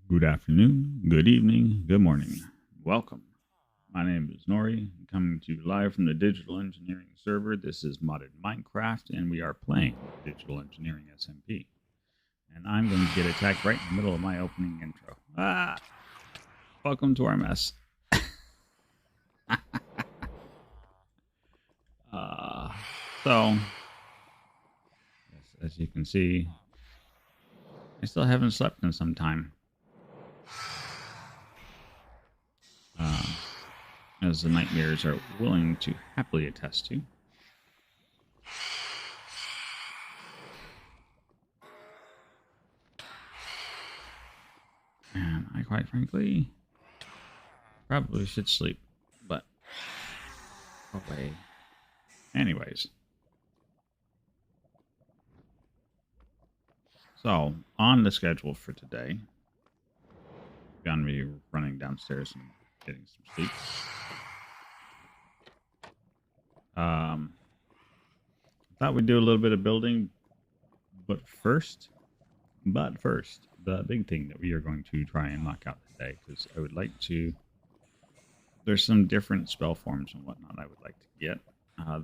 Good afternoon, good evening, good morning. Welcome. My name is Nori, coming to you live from the Digital Engineering server. This is Modded Minecraft, and we are playing Digital Engineering SMP. And I'm going to get attacked right in the middle of my opening intro. Welcome to our mess. uh, so, as you can see, I still haven't slept in some time. As the nightmares are willing to happily attest to. And I quite frankly probably should sleep, but away. Anyways. So, on the schedule for today, I'm going to be running downstairs and getting some sleep. Thought we'd do a little bit of building, but first, the big thing that we are going to try and knock out today, because I would like to, there's some different spell forms and whatnot I would like to get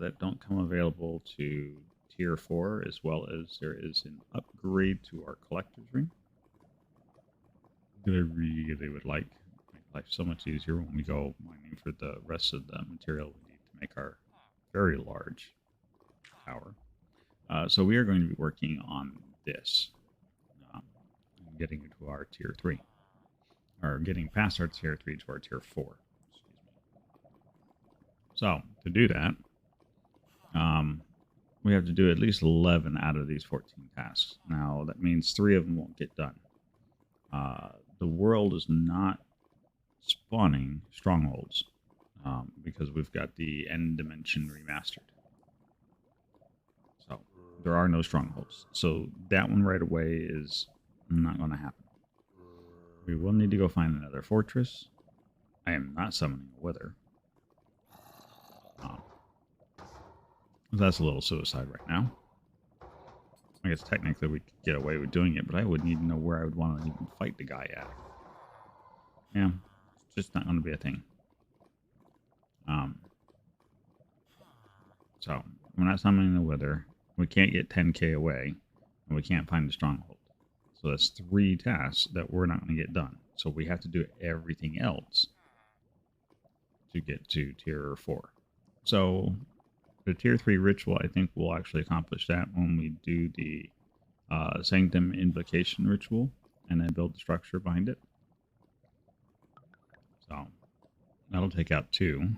that don't come available to tier 4, as well as there is an upgrade to our collector's ring that I really would like. Make life so much easier when we go mining for the rest of the material we need to make our very large tower. So we are going to be working on this, getting into our tier 3, or getting past our tier 3 to our tier 4. Excuse me. So to do that, we have to do at least 11 out of these 14 tasks. Now that means 3 of them won't get done. The world is not spawning strongholds because we've got the end dimension remastered. So there are no strongholds. So that one right away is not going to happen. We will need to go find another fortress. I am not summoning a wither. That's a little suicide right now. I guess technically we could get away with doing it, but I would need to know where I would want to even fight the guy at. Yeah, it's just not going to be a thing. So we're not summoning the wither. We can't get 10k away, and we can't find the stronghold. So that's 3 tasks that we're not going to get done. So we have to do everything else to get to tier 4. So the tier 3 ritual, I think we'll actually accomplish that when we do the Sanctum Invocation ritual and then build the structure behind it. So that'll take out 2.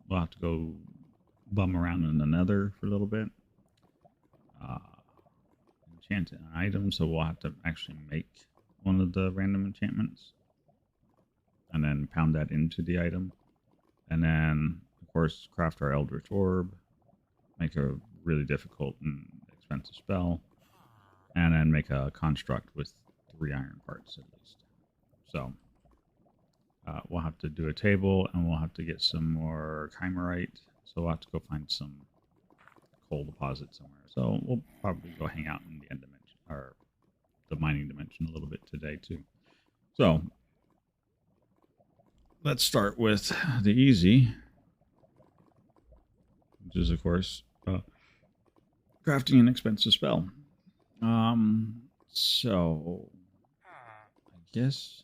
We'll have to go bum around in another for a little bit. Enchant an item, so we'll have to actually make one of the random enchantments and then pound that into the item. And then, of course, craft our Eldritch Orb, make a really difficult and expensive spell, and then make a construct with 3 iron parts at least. So we'll have to do a table, and we'll have to get some more chimerite. So we'll have to go find some coal deposit somewhere. So we'll probably go hang out in the end dimension, or the mining dimension, a little bit today too. So let's start with the easy, which is of course crafting an expensive spell. So I guess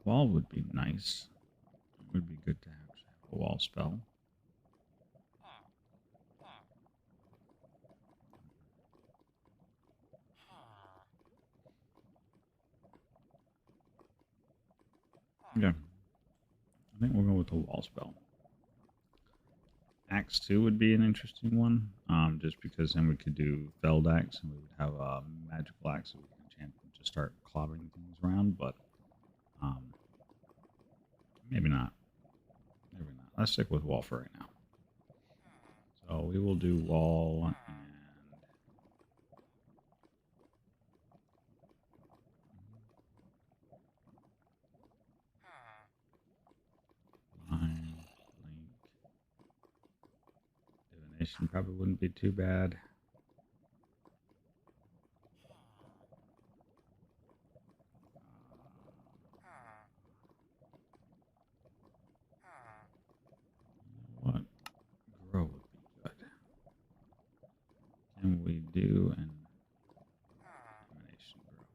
wall would be nice. It would be good to have a wall spell. Yeah, I think we'll go with the wall spell. Axe 2 would be an interesting one, just because then we could do Felled Axe and we would have a magical axe that we can enchant to start clobbering things around, but maybe not. Maybe not. Let's stick with wall for right now. So we will do wall and line, link. Divination probably wouldn't be too bad. do an emanation grow.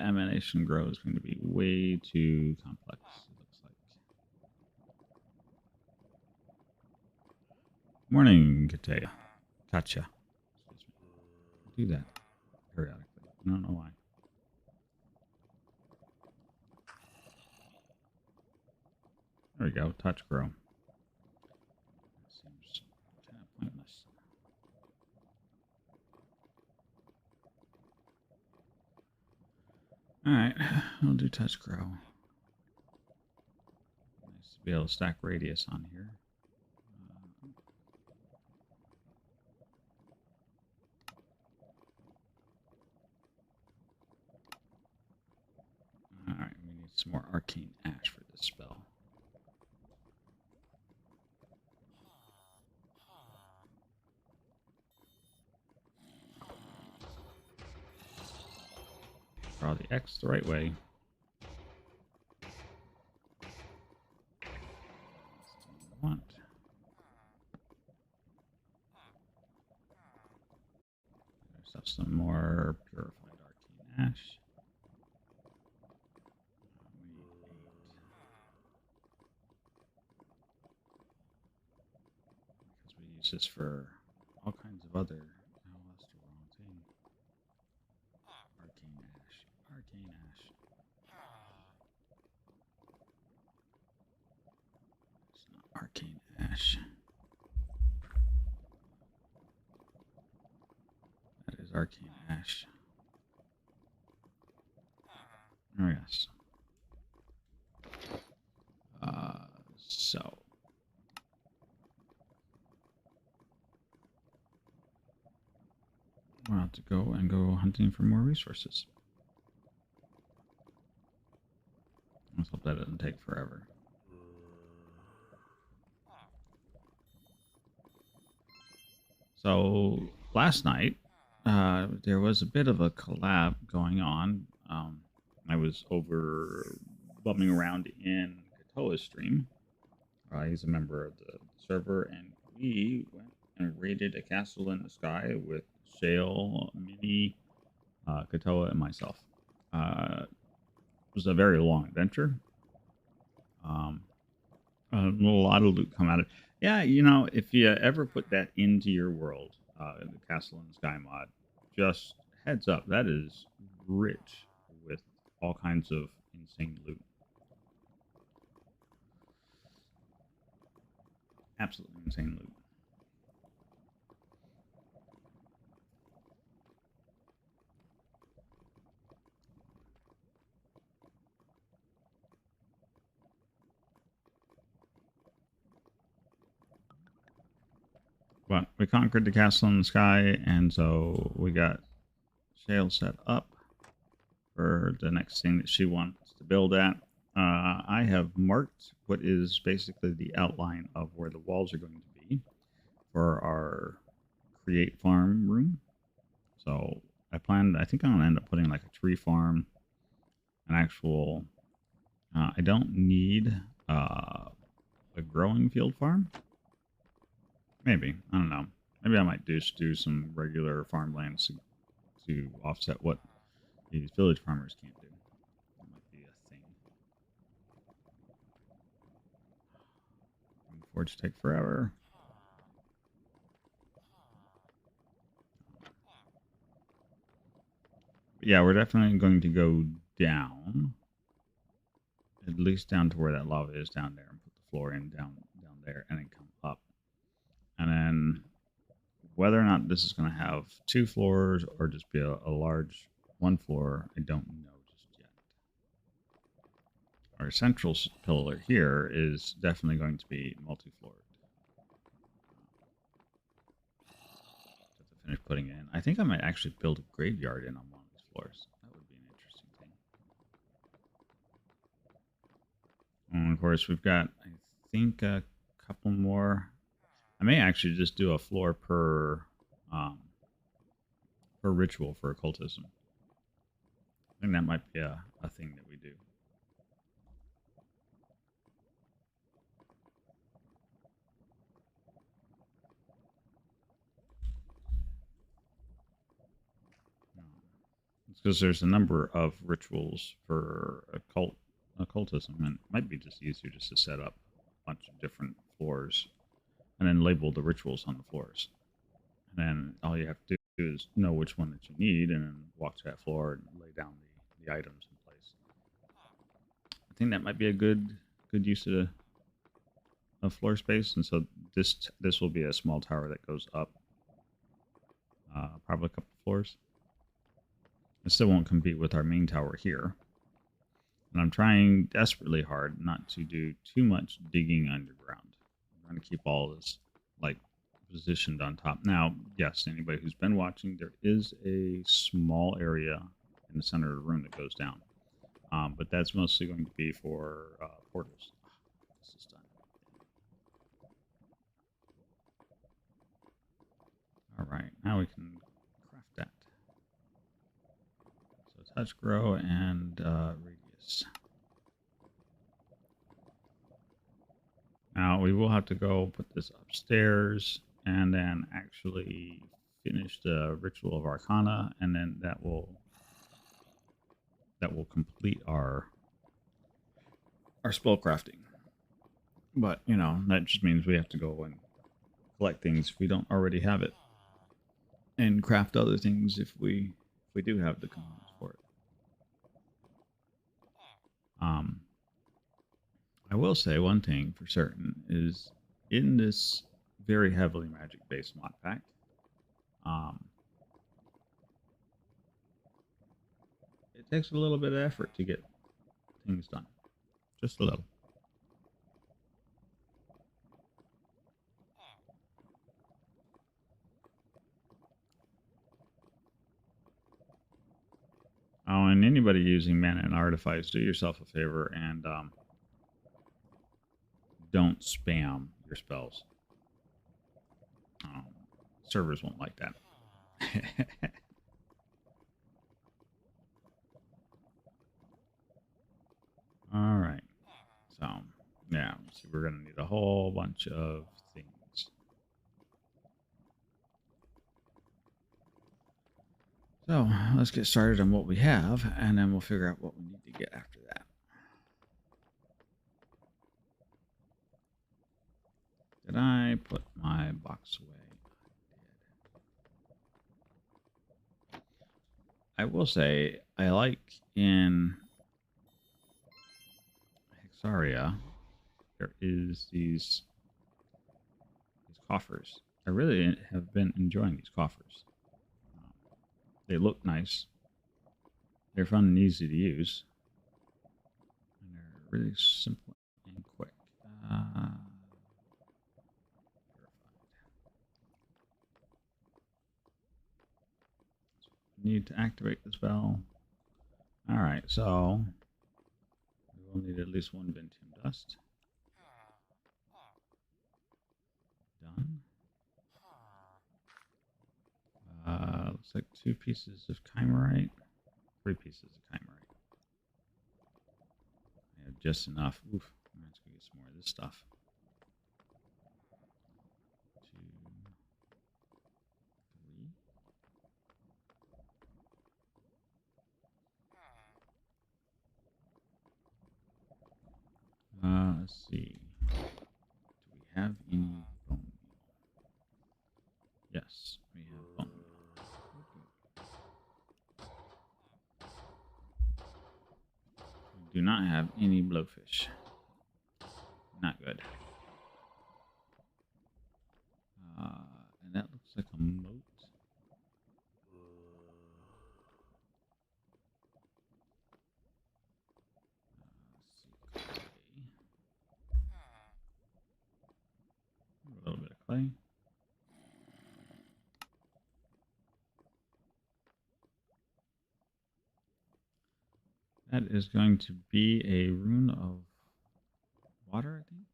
Emanation grow is going to be way too complex, it looks like. Morning, Katea. Katya. Excuse me. Do that periodically. I don't know why. There we go. Touch grow. Seems kind of pointless. Alright, we'll do touch grow. Nice to be able to stack radius on here. Alright, we need some more arcane ash for this spell. Draw the X the right way. That's what we want. There's some more purified arcane ash. We need 8. Because we use this for all kinds of other. Oh, that's the wrong thing. Arcane ash. Arcane ash. It's not arcane ash. That is arcane ash. Oh, yes. So. We'll have to go hunting for more resources. Let's hope that doesn't take forever. So last night, there was a bit of a collab going on. I was over bumming around in Katoa's stream. He's a member of the server, and we went and raided a castle in the sky with Shale, Minnie, Katoa, and myself. It was a very long adventure. A lot of loot come out of it. Yeah, you know, if you ever put that into your world, the Castle in the Sky mod, just heads up, that is rich with all kinds of insane loot. Absolutely insane loot. But we conquered the Castle in the Sky, and so we got Shale set up for the next thing that she wants to build at. I have marked what is basically the outline of where the walls are going to be for our create farm room. So I think I'm going to end up putting like a tree farm, an actual, I don't need a growing field farm. Maybe, I don't know. Maybe I might just do some regular farmlands to offset what these village farmers can't do. That might be a thing. Forge take forever. But yeah, we're definitely going to go down. At least down to where that lava is down there, and put the floor in down there, and then come up. And then whether or not this is going to have 2 floors or just be a large 1 floor, I don't know just yet. Our central pillar here is definitely going to be multi-floored. Have to finish putting it in. I think I might actually build a graveyard in on one of these floors. That would be an interesting thing. And of course, we've got, I think, a couple more. I may actually just do a floor per ritual for occultism. I think that might be a thing that we do. because there's a number of rituals for occultism, and it might be just easier just to set up a bunch of different floors and then label the rituals on the floors. And then all you have to do is know which one that you need and then walk to that floor and lay down the items in place. I think that might be a good use of floor space. And so this will be a small tower that goes up probably a couple floors. It still won't compete with our main tower here. And I'm trying desperately hard not to do too much digging underground. I'm trying to keep all this like positioned on top. Now, yes, anybody who's been watching, there is a small area in the center of the room that goes down. But that's mostly going to be for portals. This is done. All right, now we can craft that. So touch, grow, and radius. Now we will have to go put this upstairs and then actually finish the ritual of Arcana, and then that will complete our spell crafting. But you know, that just means we have to go and collect things if we don't already have it, and craft other things if we do have the components for it. I will say one thing for certain is in this very heavily magic-based mod pack, it takes a little bit of effort to get things done. Just a little. Oh, and anybody using mana and artifice, do yourself a favor and don't spam your spells. Servers won't like that. All right. So, yeah, see, we're going to need a whole bunch of things. So, let's get started on what we have, and then we'll figure out what we need to get after that. Did I put my box away? I did. I will say, I like in Hexaria, there is these coffers. I really have been enjoying these coffers. They look nice. They're fun and easy to use. And they're really simple and quick. Need to activate the spell. Alright, so we will need at least one Ventium Dust. Done. Looks like 2 pieces of Chimerite. 3 pieces of Chimerite. I have just enough. Oof. Let's go get some more of this stuff. 2, 3. Let's see. Do we have any bone meal? Yes, we have bone meal. We do not have any blowfish. Not good. And that looks like a moat. Let's see, clay. A little bit of clay. That is going to be a rune of water, I think.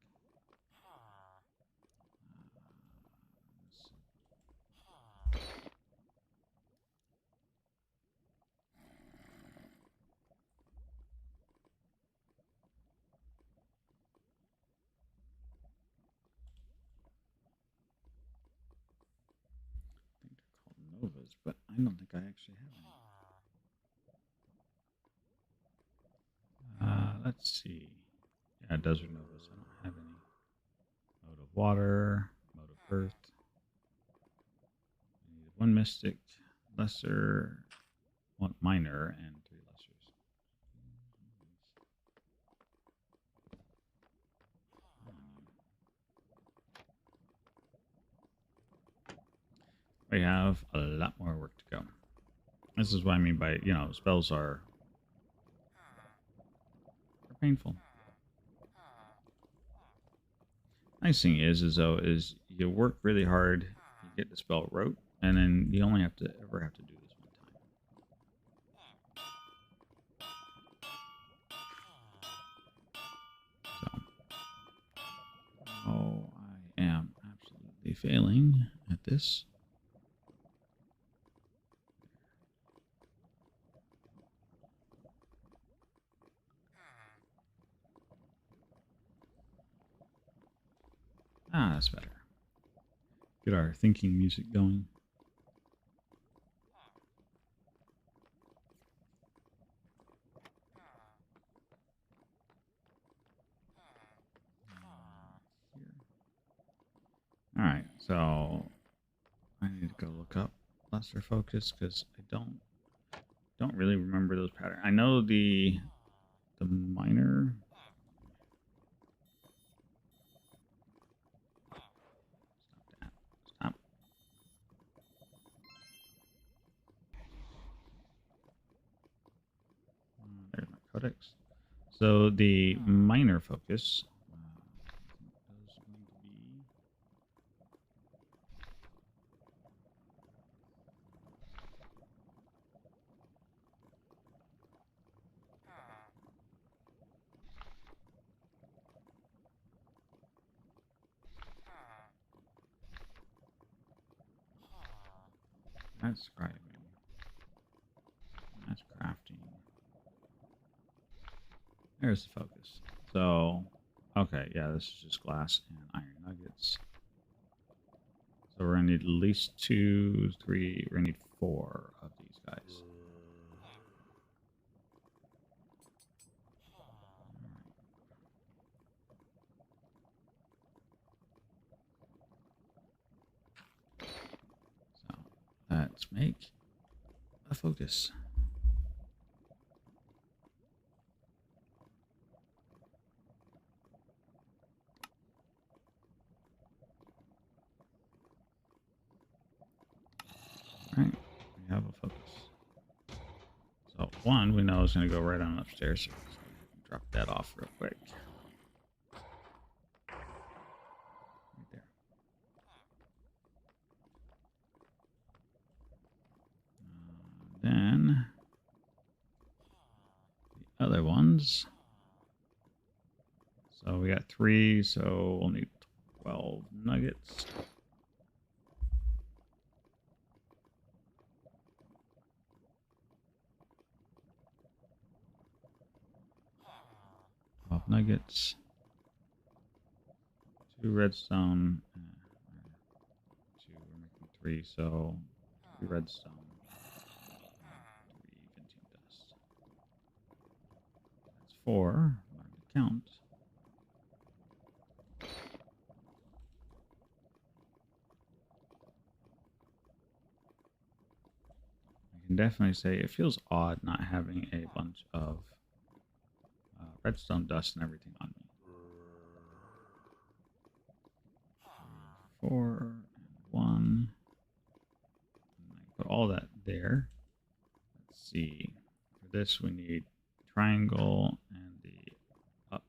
I think they're called novas, but I don't think I actually have any. let's see. Yeah, it does remove us. I don't have any. Mode of water, mode of earth. We need one mystic, lesser, one minor, and 3 lessers. We have a lot more work to go. This is what I mean by, you know, spells are painful. Nice thing is you work really hard, you get the spell rote, and then you only have to do this one time. So, oh, I am absolutely failing at this. Ah, that's better. Get our thinking music going. All right, so I need to go look up lesser focus because I don't really remember those patterns. I know the minor. Stop that. Stop. There's my codex. So the minor focus is going to be that's scribing, that's crafting. There's the focus. So, okay, yeah, this is just glass and iron nuggets. So we're gonna need at least 2, 3. We're gonna need 4 of these guys. So let's make a focus. All right, we have a focus. So one we know is going to go right on upstairs. So drop that off real quick. Right there. Then the other ones. So we got 3, so we'll need 12 nuggets. Nuggets, 2 redstone, 2, we're making 3, so 3 redstone, 3 venting dust. That's 4, I'm going to count. I can definitely say it feels odd not having a bunch of redstone dust and everything on me. 4 and 1. And I put all that there. Let's see. For this, we need triangle and the up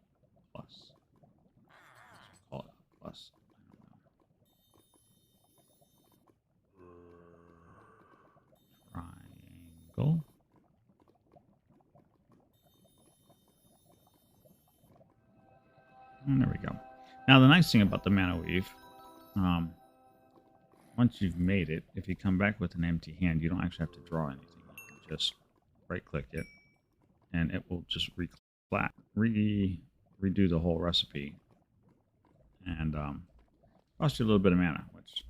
plus. Let's call it up plus. I don't know. Triangle. And there we go. Now, the nice thing about the mana weave, once you've made it, if you come back with an empty hand, you don't actually have to draw anything. You can just right-click it, and it will just redo the whole recipe, and cost you a little bit of mana, which,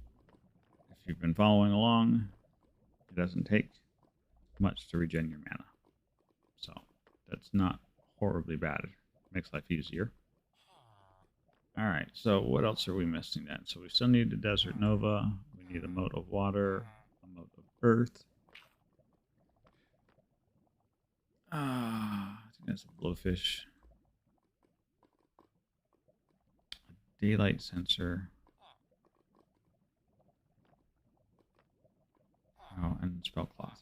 if you've been following along, it doesn't take much to regen your mana. So that's not horribly bad Makes life easier. All right, so what else are we missing then? So we still need the Desert Nova. We need a mote of water, a mote of earth. I think that's a blowfish. A daylight sensor. Oh, and spell cloth.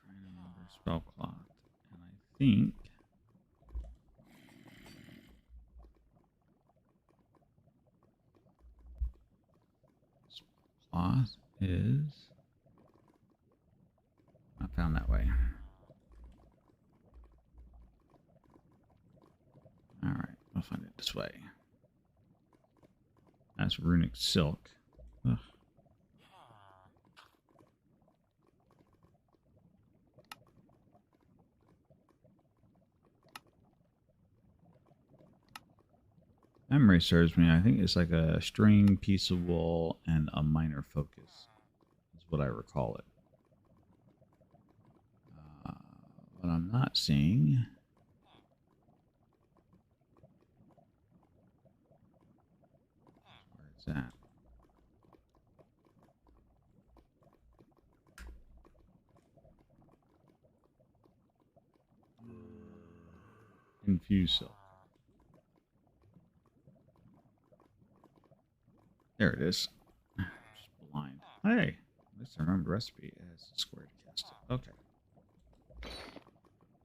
Trying to remember spell cloth. And I think cloth is not found that way. All right, I'll find it this way. That's runic silk. Ugh. Memory serves me. I think it's like a string, piece of wool, and a minor focus. That's what I recall it. What I'm not seeing. Where it's at. Infused silk. There it is. Just blind. Hey, at least I remember the recipe. It has a square to cast it. Okay.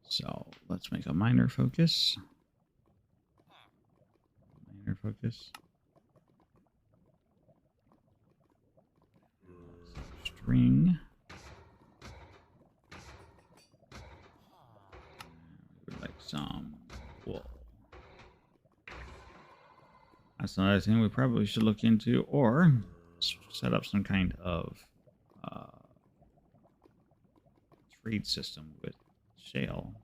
So let's make a minor focus. Minor focus. String. We would like some wool. That's another thing we probably should look into, or set up some kind of trade system with Shale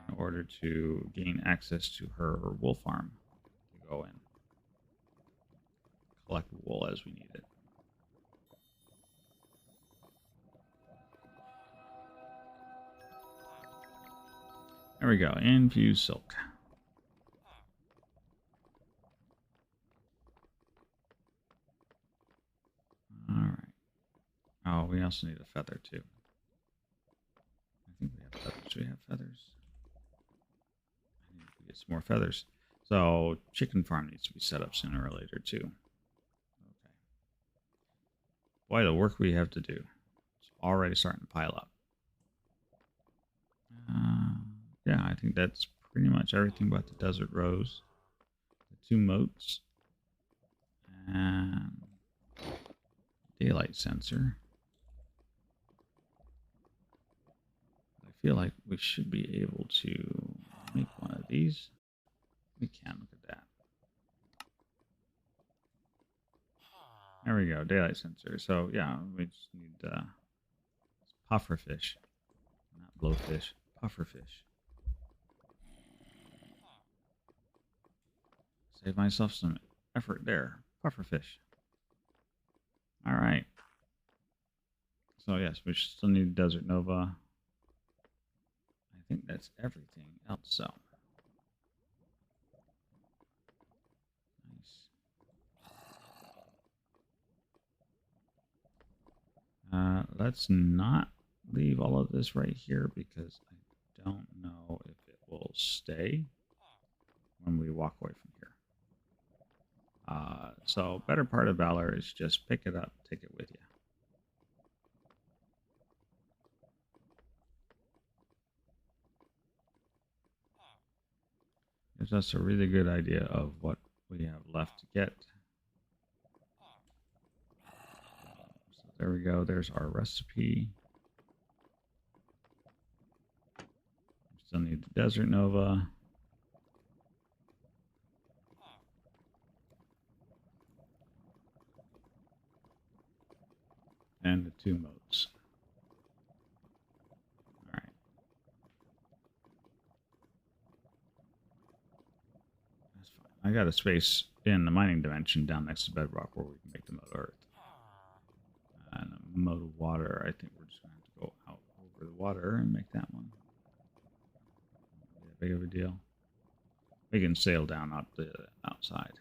in order to gain access to her wool farm to go and collect wool as we need it. There we go. Infused silk. All right. Oh, we also need a feather too. I think we have feathers. Do we have feathers? I need to get some more feathers. So chicken farm needs to be set up sooner or later too. Okay. Boy, the work we have to do. It's already starting to pile up. Yeah, I think that's pretty much everything but the desert rose, the 2 motes, and daylight sensor. I feel like we should be able to make one of these. We can. Look at that. There we go. Daylight sensor. So yeah, we just need pufferfish, not blowfish. Pufferfish. Save myself some effort there. Pufferfish. All right. So yes, we still need Desert Nova. I think that's everything else. So nice. Let's not leave all of this right here because I don't know if it will stay when we walk away from here. So better part of Valor is just pick it up, take it with you. Gives us a really good idea of what we have left to get. So there we go. There's our recipe. We still need the Desert Nova. And the 2 motes. All right. That's fine. I got a space in the mining dimension down next to bedrock where we can make the mote of earth. And a mote of water, I think we're just going to have to water and make that one. Not big of a deal. We can sail down out the outside.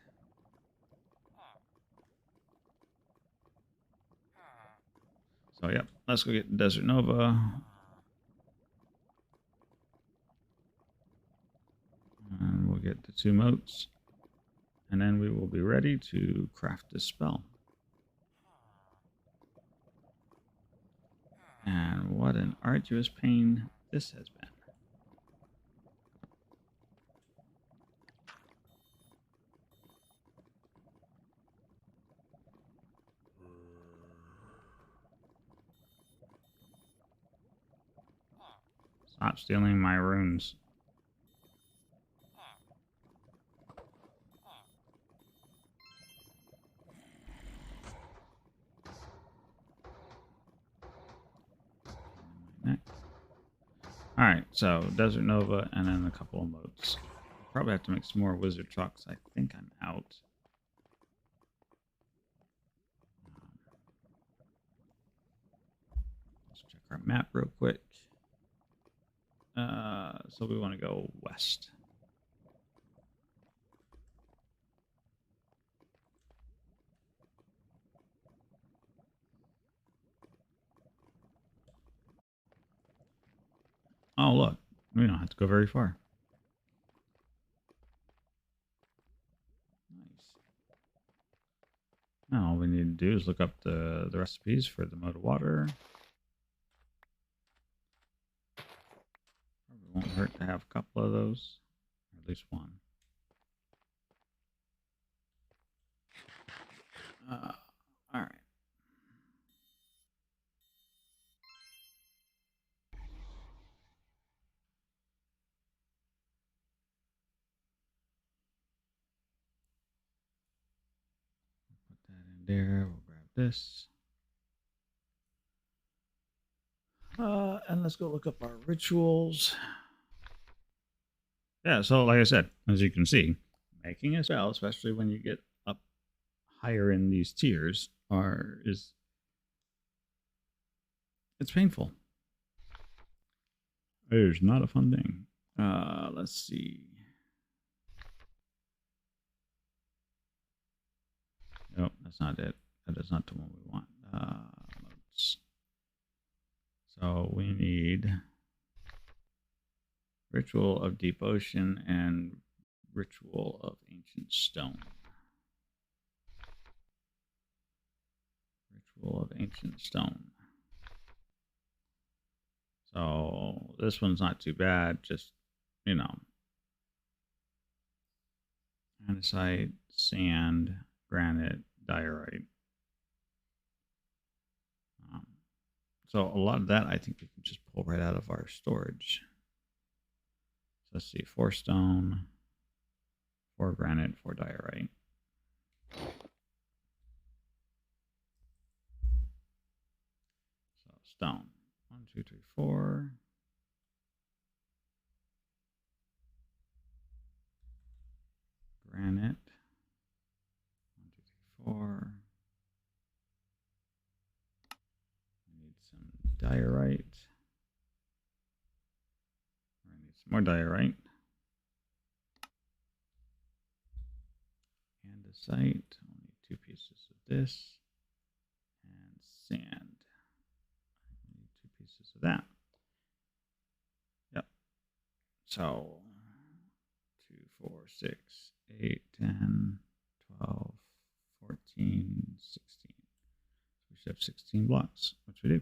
So, yep, let's go get Desert Nova. And we'll get the 2 motes. And then we will be ready to craft this spell. And what an arduous pain this has been. Stop stealing my runes. Alright, so Desert Nova and then a couple of motes. Probably have to make some more wizard trucks. I think I'm out. Let's check our map real quick. So we want to go west. Oh, look. We don't have to go very far. Nice. Now all we need to do is look up the recipes for the moat of water. Probably won't hurt to have a couple of those. Or at least one. Alright. Put that in there. We'll grab this. And let's go look up our rituals. Yeah, so like I said, as you can see, making a spell, especially when you get up higher in these tiers, it's painful. It is not a fun thing. Let's see. Nope, that's not it. That is not the one we want. Motes. So we need Ritual of Deep Ocean and Ritual of Ancient Stone. Ritual of Ancient Stone. So this one's not too bad. Just, you know, andesite, sand, granite, diorite. So a lot of that I think we can just pull right out of our storage. So let's see, 4 stone, 4 granite, 4 diorite. So stone, 1, 2, 3, 4. Granite, 1, 2, 3, 4. We need some diorite. We need some more diorite. Andesite, we'll need 2 pieces of this. And sand. We need 2 pieces of that. Yep. So 2, 4, 6, 8, 10, 12, 14, 16. So we should have 16 blocks, which we do.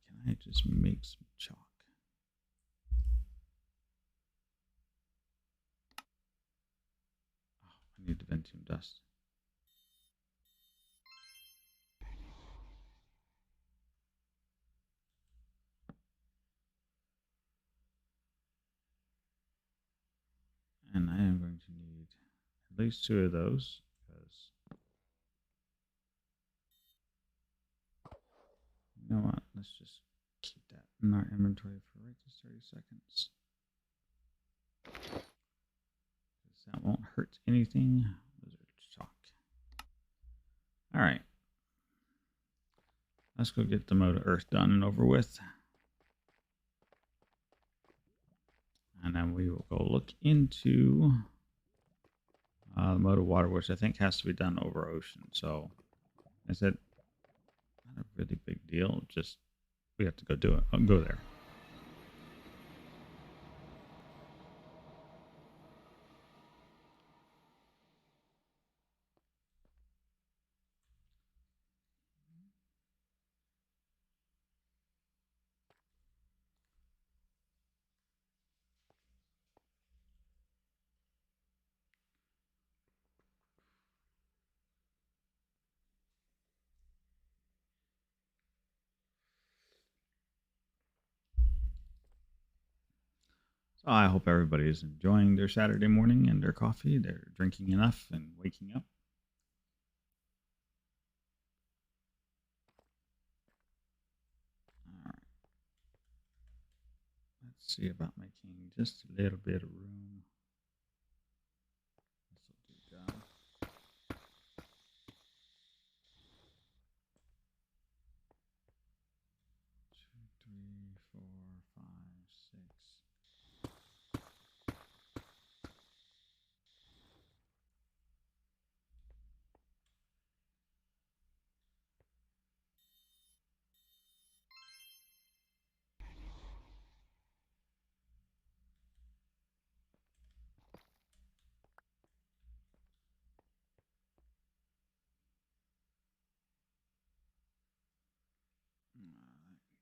Can I just make some chalk? Oh, I need the Ventium dust. And I am going to need at least 2 of those, because you know what? Let's just keep that in our inventory for right this 30 seconds. Because that won't hurt anything. Wizard chalk. All right. Let's go get the mode of Earth done and over with. And then we will go look into the mode of water, which I think has to be done over ocean. So I said, not a really big deal. Just we have to go do it. I'll go there. So I hope everybody is enjoying their Saturday morning and their coffee. They're drinking enough and waking up. All right. Let's see about making just a little bit of room. This will do job. 2, 3, 4, 5, 6.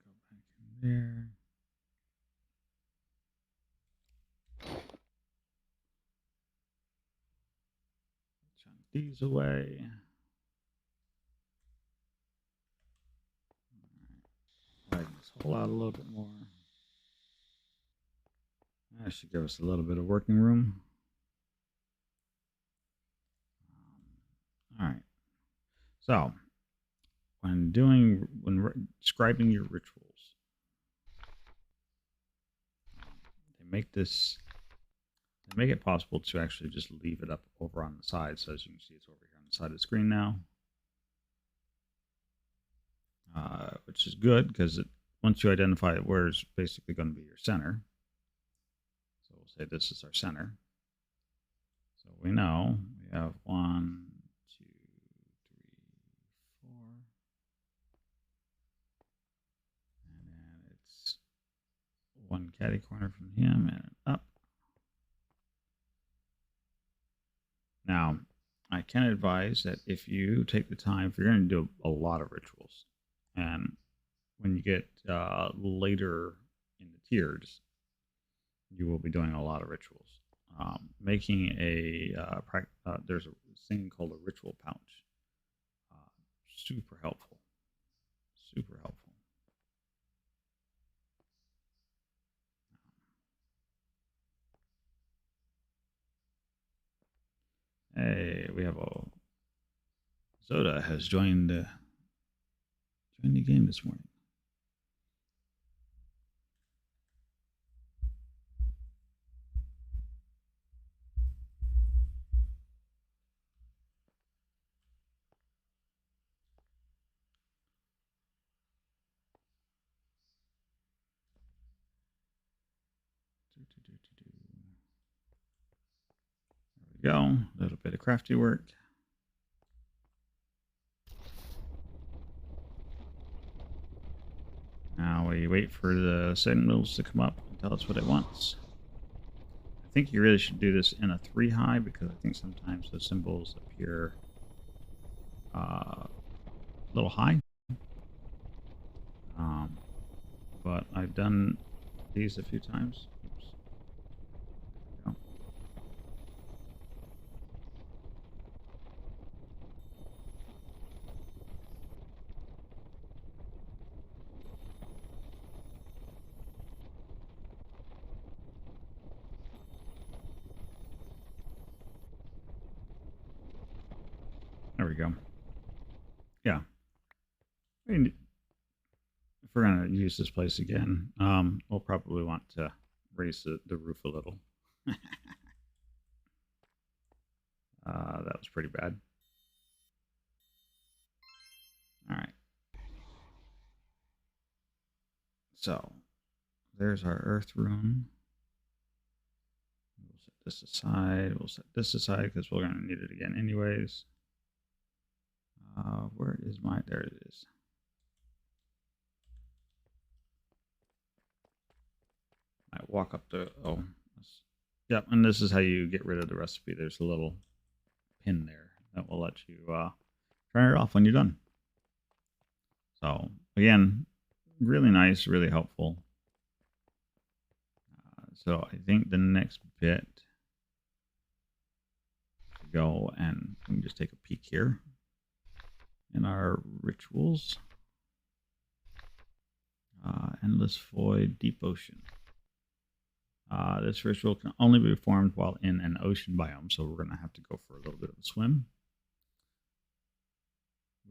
Go back in there. Chunk these away. Widen this hole out a little bit more. That should give us a little bit of working room. All right. So, when describing your rituals, they make it possible to actually just leave it up over on the side. So as you can see, it's over here on the side of the screen now, which is good because once you identify where it's basically going to be your center. So we'll say this is our center. So we know we have 1, 2, 3, 4. And then it's one catty corner from him and up. Now, I can advise that if you take the time, if you're going to do a lot of rituals, and when you get later in the tiers, you will be doing a lot of rituals. Making there's a thing called a ritual pouch. Super helpful. Super helpful. Hey, we have a Zoda has joined the game this morning. There we go. A little bit of crafty work. Now we wait for the signals to come up and tell us what it wants. I think you really should do this in a 3 high because I think sometimes the symbols appear a little high. But I've done these a few times. Oops. There we go. Yeah. I mean, if we're going to use this place again, we'll probably want to raise the roof a little. That was pretty bad. All right. So there's our earth rune. We'll set this aside. We'll set this aside because we're going to need it again anyways. Where is my... There it is. I walk up to... Oh. Yep, and this is how you get rid of the recipe. There's a little pin there that will let you turn it off when you're done. So, again, really nice, really helpful. So I think the next bit to go, and we can just take a peek here in our rituals. Endless Void, Deep Ocean. This ritual can only be performed while in an ocean biome, so we're going to have to go for a little bit of a swim.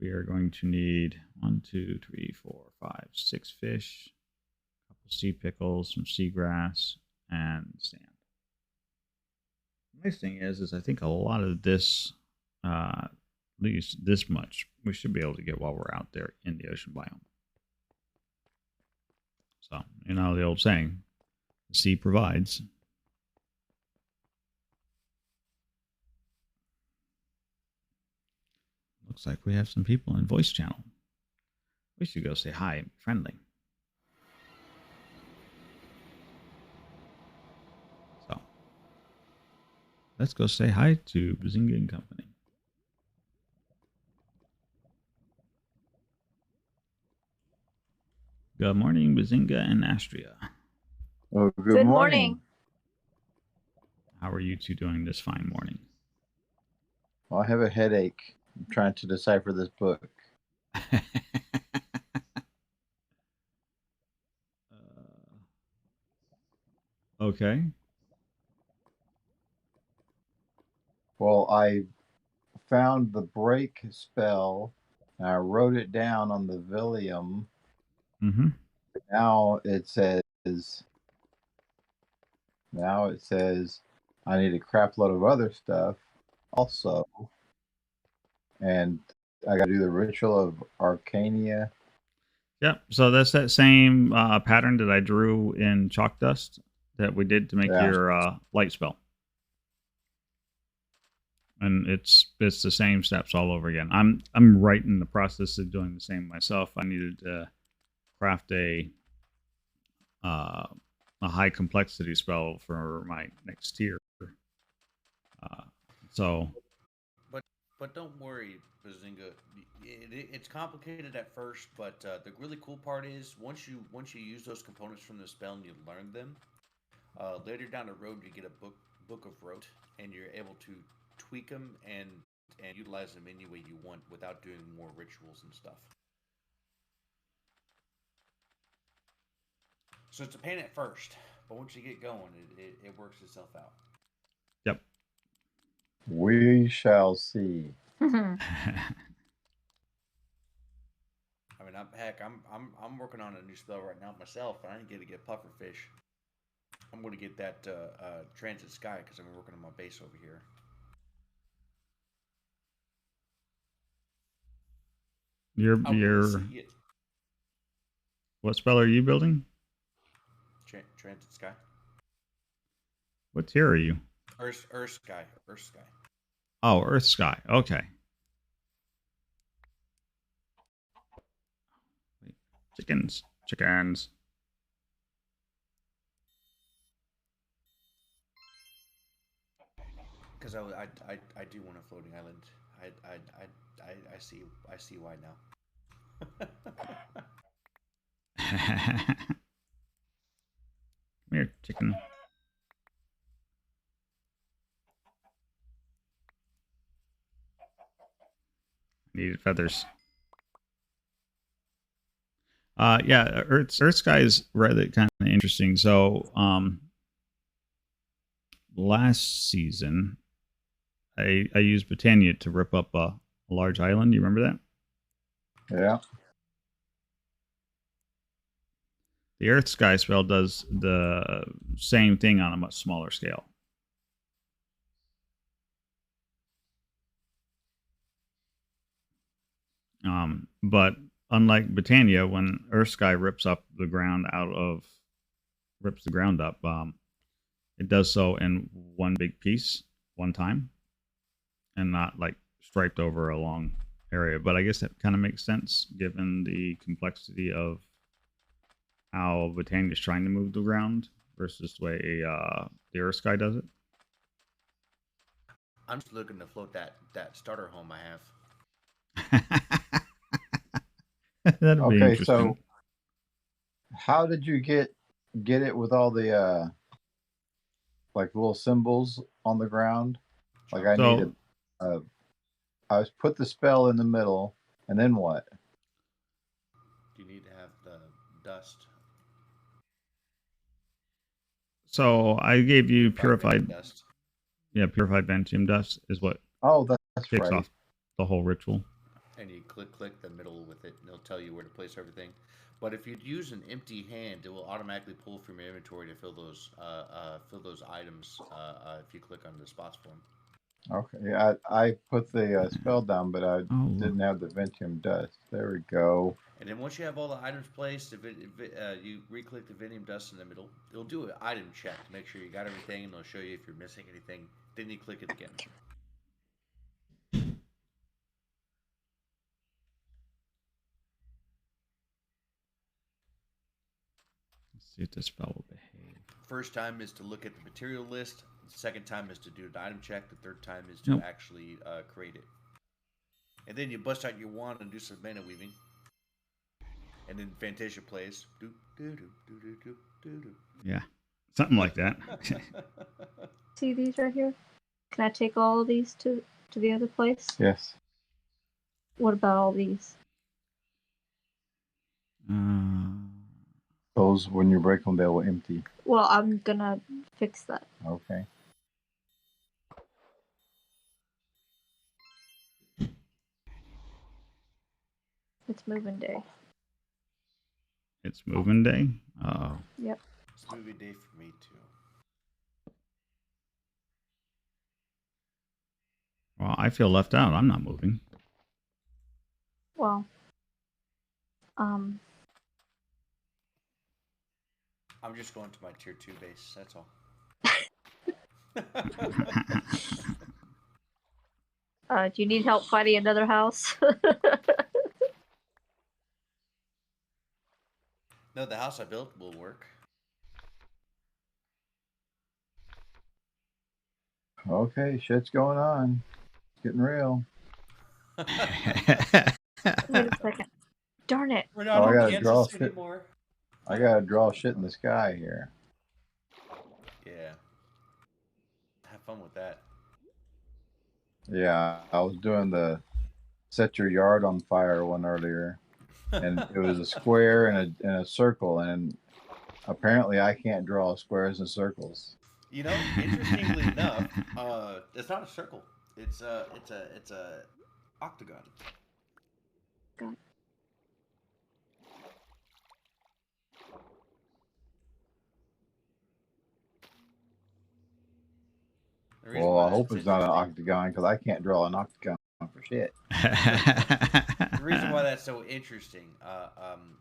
We are going to need 1, 2, 3, 4, 5, 6 fish, a couple sea pickles, some seagrass, and sand. The nice thing is I think a lot of this, at least this much, we should be able to get while we're out there in the ocean biome. So, you know the old saying, the sea provides. Looks like we have some people in voice channel. We should go say hi and be friendly. So, let's go say hi to Bazinga and Company. Good morning, Bazinga and Astria. Oh, good morning. How are you two doing this fine morning? Well, I have a headache. I'm trying to decipher this book. Okay. Well, I found the break spell, and I wrote it down on the Vilium. Mm-hmm. Now it says I need a crap load of other stuff also. And I got to do the ritual of Arcania. Yep. So that's that same pattern that I drew in chalk dust that we did to make your light spell. And it's the same steps all over again. I'm right in the process of doing the same myself. I needed to craft a high complexity spell for my next tier. But don't worry, Bazinga. It's complicated at first, but the really cool part is once you use those components from the spell and you learn them, later down the road you get a book of rote, and you're able to tweak them and utilize them any way you want without doing more rituals and stuff. So it's a pain at first, but once you get going, it works itself out. Yep. We shall see. I mean, I'm working on a new spell right now myself, and I didn't get to get pufferfish. I'm going to get that transit sky because I'm working on my base over here. What spell are you building? Transit sky. What tier are you? Earth sky. Oh, Earth sky. Okay. Chickens. Because I do want a floating island. I see why now. Come here, chicken. Needed feathers. Yeah, Earth Sky is rather kind of interesting. So, last season, I used Britannia to rip up a large island. You remember that? Yeah. The Earth Sky spell does the same thing on a much smaller scale. But unlike Britannia, when Earthsky rips the ground up, it does so in one big piece, one time, and not like striped over a long area. But I guess that kind of makes sense given the complexity of how Britannia is trying to move the ground versus the way the Earthsky does it. I'm just looking to float that starter home I have. That'd be Okay, interesting. so how did you get it with all the like little symbols on the ground? Like I So- needed I was put the spell in the middle, and then what? You need to have the dust. So I gave you purified, dust. purified Ventium dust is what Oh, that's kicks right. off the whole ritual. And you click the middle with it, and it'll tell you where to place everything. But if you use an empty hand, it will automatically pull from your inventory to fill those items if you click on the spots for them. Okay, yeah, I put the spell down, but I Oh, didn't have the Ventium dust. There we go. And then once you have all the items placed, if you re-click the Venium dust in the middle, it'll do an item check to make sure you got everything, and it'll show you if you're missing anything. Then you click it again. let's see if this spell will behave. First time is to look at the material list. The second time is to do an item check. The third time is to actually create it. And then you bust out your wand and do some mana weaving. And then Fantasia plays. Yeah, something like that. See these right here? Can I take all of these to the other place? Yes. What about all these? Those, when you break them, they will empty. Well, I'm gonna fix that. Okay. It's moving day. It's moving day. Oh. Yep. It's movie day for me too. Well, I feel left out. I'm not moving. Well, I'm just going to my tier 2 base. That's all. do you need help finding another house? No, the house I built will work. Okay, shit's going on. It's getting real. Wait a second. Darn it. We're not I on gotta Kansas draw shit. anymore. I gotta draw shit in the sky here. Yeah. Have fun with that. Yeah, I was doing the set your yard on fire one earlier, and it was a square and a circle, and apparently I can't draw squares and circles. You know, interestingly enough, it's not a circle. It's a octagon. God. Well, I hope it's not an octagon because I can't draw an octagon for shit. The reason why that's so interesting,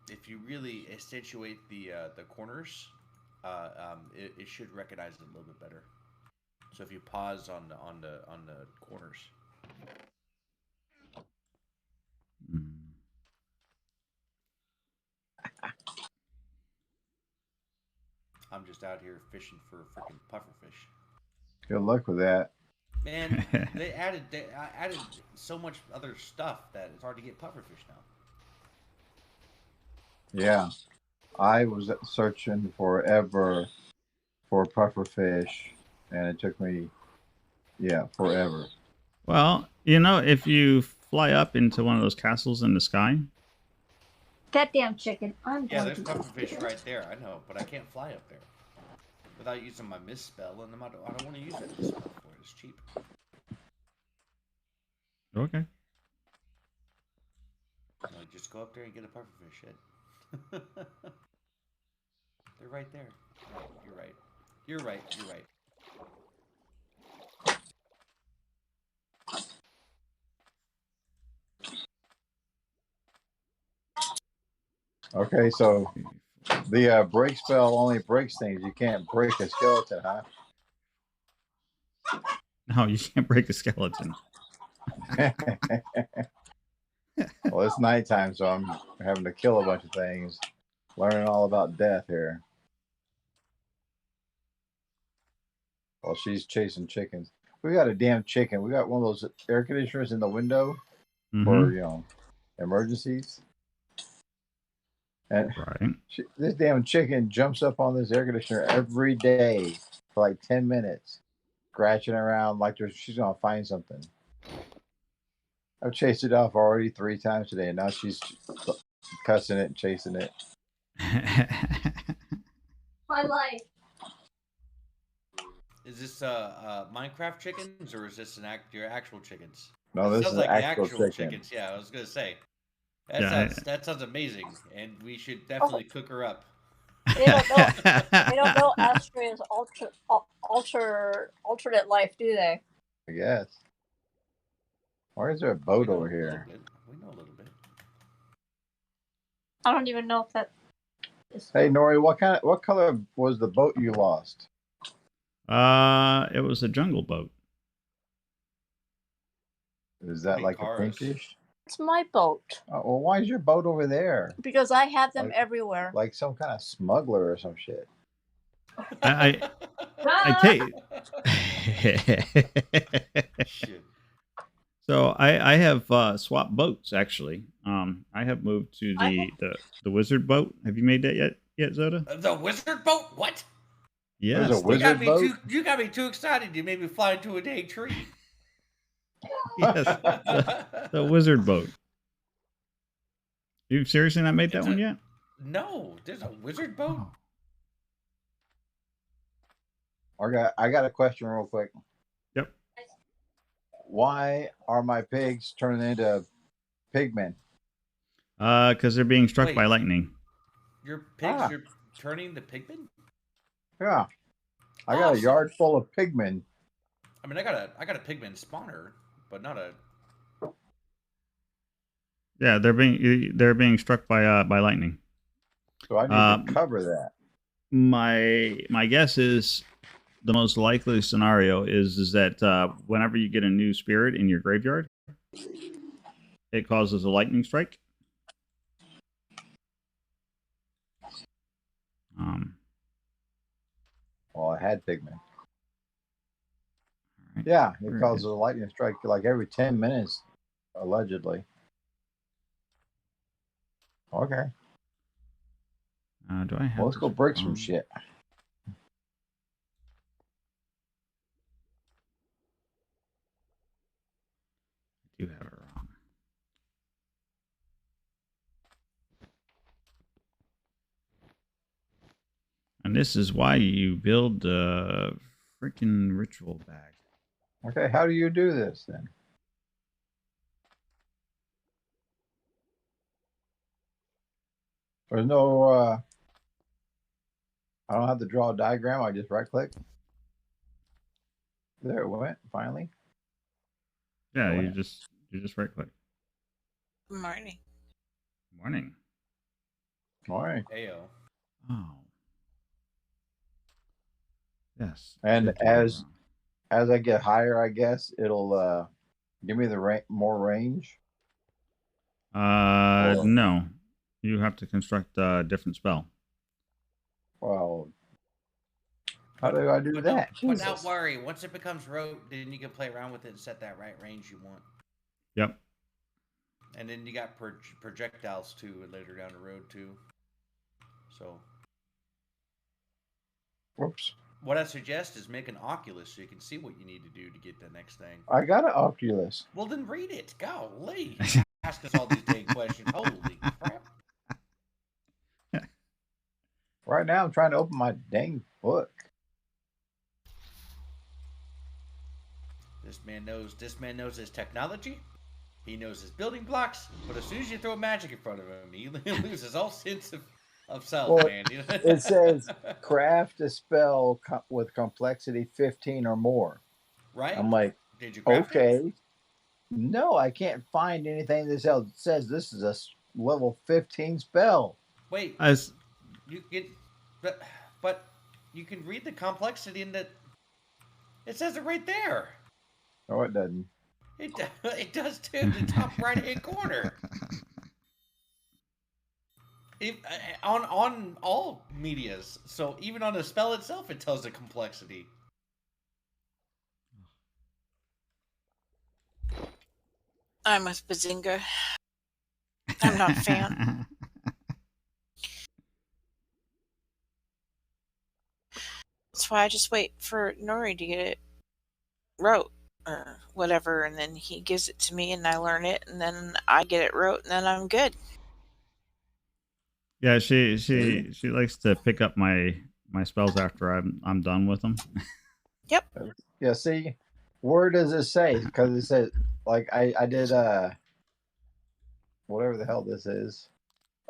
if you really accentuate the corners, it should recognize it a little bit better. So if you pause on the corners. I'm just out here fishing for freaking pufferfish. Good luck with that. Man, I added so much other stuff that it's hard to get pufferfish now. Yeah, I was searching forever for pufferfish, and it took me, forever. Well, you know, if you fly up into one of those castles in the sky. That damn chicken. Yeah, there's pufferfish right there. I know, but I can't fly up there without using my misspell, and I don't want to use that misspell for it. It's cheap. Okay. No, just go up there and get a pufferfish. Shit. They're right there. Right, you're right. You're right. You're right. Okay, so the break spell only breaks things. You can't break a skeleton, huh? No, you can't break a skeleton. Well, it's nighttime, so I'm having to kill a bunch of things. Learning all about death here. While she's chasing chickens. We got a damn chicken. We got one of those air conditioners in the window for, emergencies. And Right. this damn chicken jumps up on this air conditioner every day for like 10 minutes, scratching around like she's going to find something. I've chased it off already 3 times today, and now she's cussing it and chasing it. My life. Is this Minecraft chickens or is this your actual chickens? No, this sounds is like the actual chicken. chickens. Yeah, I was gonna say. That sounds amazing, and we should definitely cook her up. They don't know. They don't know Astria's alternate life, do they? I guess. Why is there a boat over here? We know a little bit. I don't even know if that is. Hey, Nori, what color was the boat you lost? It was a jungle boat. Is that like a pinkish? It's my boat. Well, why is your boat over there? Because I have them everywhere. Like some kind of smuggler or some shit. I take. Shit. So I have swapped boats actually. I have moved to the wizard boat. Have you made that yet, Zoda? The wizard boat? What? Yes. There's a wizard boat? You got me too excited. You made me fly into a dang tree. Yes. The wizard boat. You've seriously not made that one yet? No, there's a wizard boat. I got a question real quick. Yep. Why are my pigs turning into pigmen? Because they're being struck by lightning. Your pigs are turning to pigmen? Yeah. I got a yard full of pigmen. I mean, I got a pigman spawner, but not a. Yeah, they're being struck by lightning. So I need to cover that. My guess is the most likely scenario is that whenever you get a new spirit in your graveyard, it causes a lightning strike. Well, I had pigmen. Right. Yeah, it causes a lightning strike like every 10 minutes, allegedly. Okay. Do I have? Well, let's go break some shit. I do have it wrong. And this is why you build a freaking ritual bag. Okay, how do you do this then? There's no, I don't have to draw a diagram. I just right click. There it went, finally. Yeah, you just right click. Good morning. Morning. Morning. Ayo. Oh. Yes. And as I get higher, I guess it'll give me the more range. No. You have to construct a different spell. Well, how do I do that? But don't worry. Once it becomes rogue, then you can play around with it and set that right range you want. Yep. And then you got projectiles too later down the road too. So. Whoops. What I suggest is make an Oculus so you can see what you need to do to get the next thing. I got an Oculus. Well, then read it. Golly. Ask us all these dang questions. Holy crap. Right now, I'm trying to open my dang book. This man knows his technology. He knows his building blocks. But as soon as you throw magic in front of him, he loses all sense of self, Well, man. It says craft a spell with complexity 15 or more. Right? I'm like, did you craft it? No, I can't find anything that says this is a level 15 spell. Wait, As you get, but you can read the complexity in that. It says it right there. No, it doesn't. It does too. In the top right hand corner. If, on all medias, so even on the spell itself, it tells the complexity. I'm with Bazinga. I'm not a fan. That's why I just wait for Nori to get it wrote or whatever, and then he gives it to me and I learn it, and then I get it wrote, and then I'm good. Yeah, she likes to pick up my spells after I'm done with them. Yep. Yeah, see, where does it say? Because it said, like, I did, whatever the hell this is.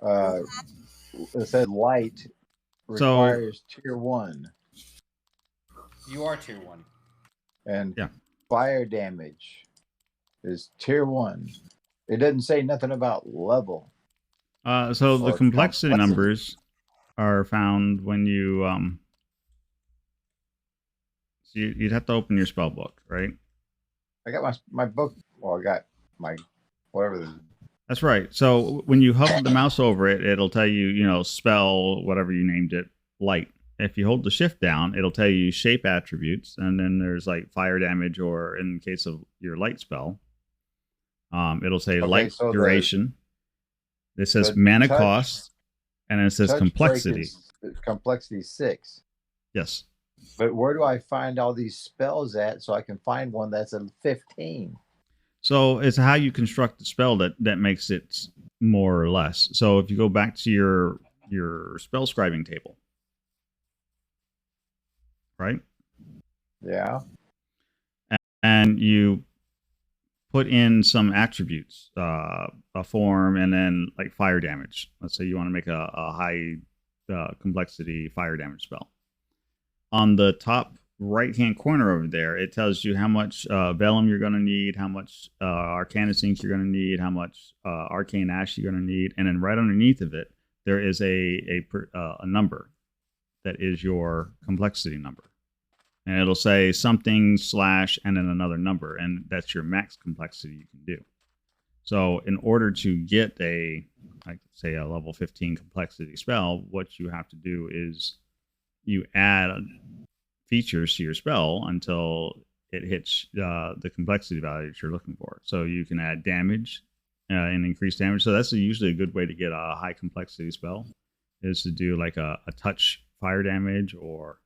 It said light So requires tier 1. You are tier 1. And yeah, fire damage is tier 1. It doesn't say nothing about level. so the Or complexity complexity. numbers are found when you so you'd have to open your spell book, right? I got my book. Well, I got my whatever. That's right. So when you hover the mouse over it, it'll tell you, spell whatever you named it, light. If you hold the shift down, it'll tell you shape attributes, and then there's like fire damage, or in case of your light spell, it'll say Okay, light so duration. It says the mana touch- cost, and then it says touch complexity. break is complexity 6. Yes. But where do I find all these spells at so I can find one that's a 15? So it's how you construct the spell that makes it more or less. So if you go back to your spell scribing table, right? Yeah. And you put in some attributes, a form, and then like fire damage. Let's say you want to make a high complexity fire damage spell. On the top right-hand corner over there, it tells you how much vellum you're going to need, how much Arcana ink you're going to need, how much arcane ash you're going to need, and then right underneath of it, there is a number that is your complexity number. And it'll say something / and then another number, and that's your max complexity you can do. So in order to get a level 15 complexity spell, what you have to do is you add features to your spell until it hits the complexity value that you're looking for. So you can add damage and increase damage. So that's usually a good way to get a high complexity spell, is to do like a touch fire damage, or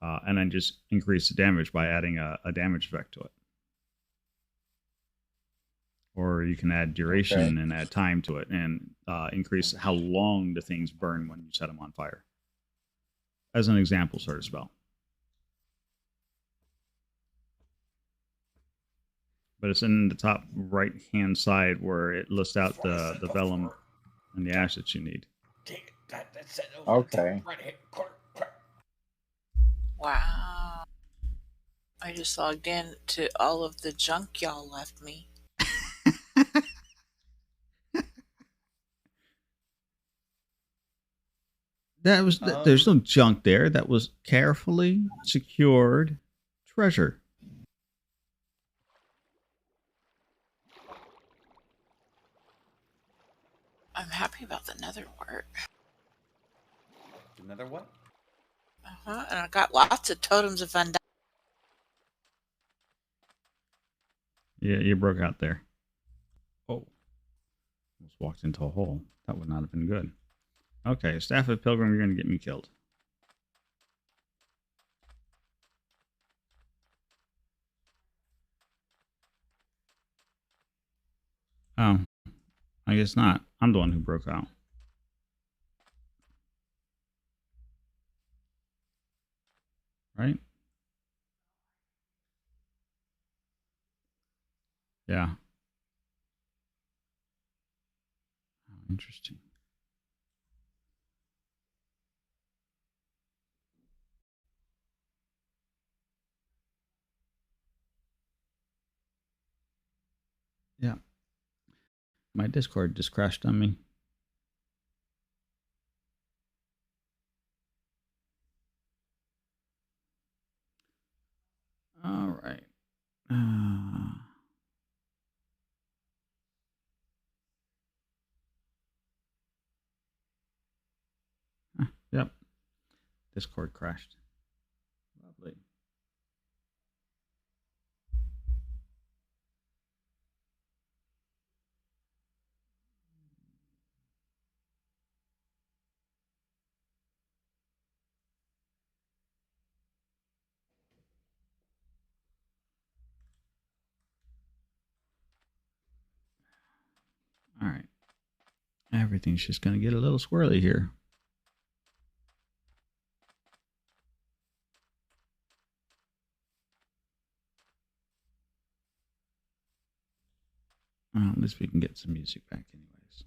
and then just increase the damage by adding a damage effect to it. Or you can add duration and add time to it, and increase how long the things burn when you set them on fire. As an example sort of spell. But it's in the top right-hand side where it lists out the vellum and the ash that you need. Dang it. That's it. Okay. Right here. Corner. Crap. Wow. I just logged in to all of the junk y'all left me. That was there's no junk there. That was carefully secured treasure. I'm happy about the nether wart. Another what? And I got lots of totems of undying. Yeah, you broke out there. Oh. Almost walked into a hole. That would not have been good. Okay, Staff of Pilgrim, you're going to get me killed. Oh, I guess not. I'm the one who broke out. Right? Yeah. Oh, interesting. Yeah. My Discord just crashed on me. Yep. Discord crashed. Lovely. All right. Everything's just going to get a little squirrely here. Well, at least we can get some music back anyways.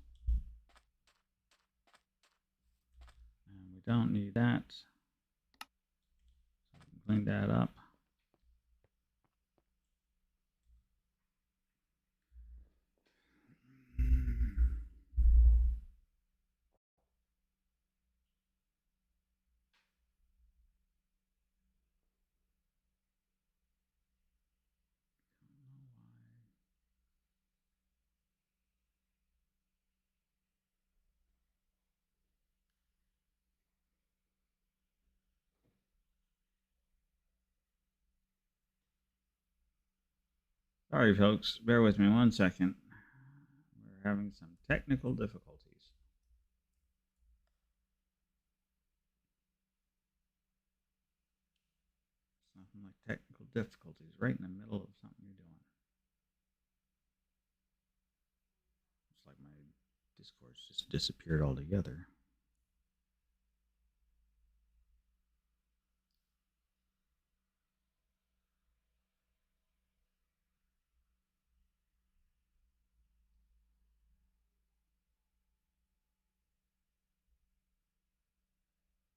And we don't need that. So we can clean that up. Sorry, folks. Bear with me 1 second. We're having some technical difficulties. Something like technical difficulties right in the middle of something you're doing. It's like my Discord's just disappeared altogether.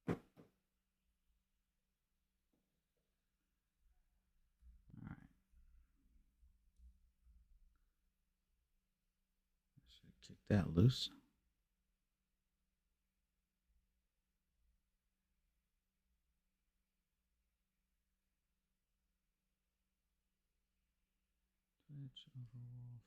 All right. Should kick that loose. Switch over wolf.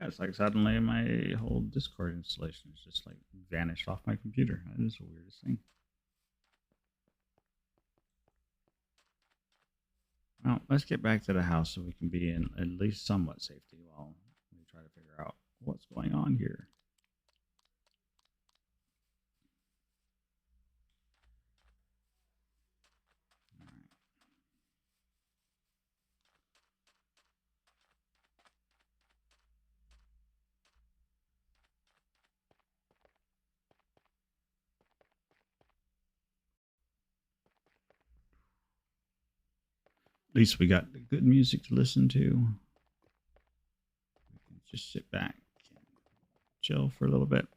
Yeah, it's like suddenly my whole Discord installation is just like vanished off my computer. That is the weirdest thing. Well, let's get back to the house so we can be in at least somewhat safety while we try to figure out what's going on here. All right. At least we got good music to listen to. We can just sit back and chill for a little bit.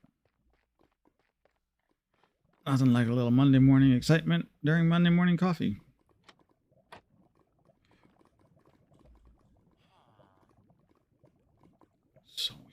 Nothing like a little Monday morning excitement during Monday morning coffee. So weird.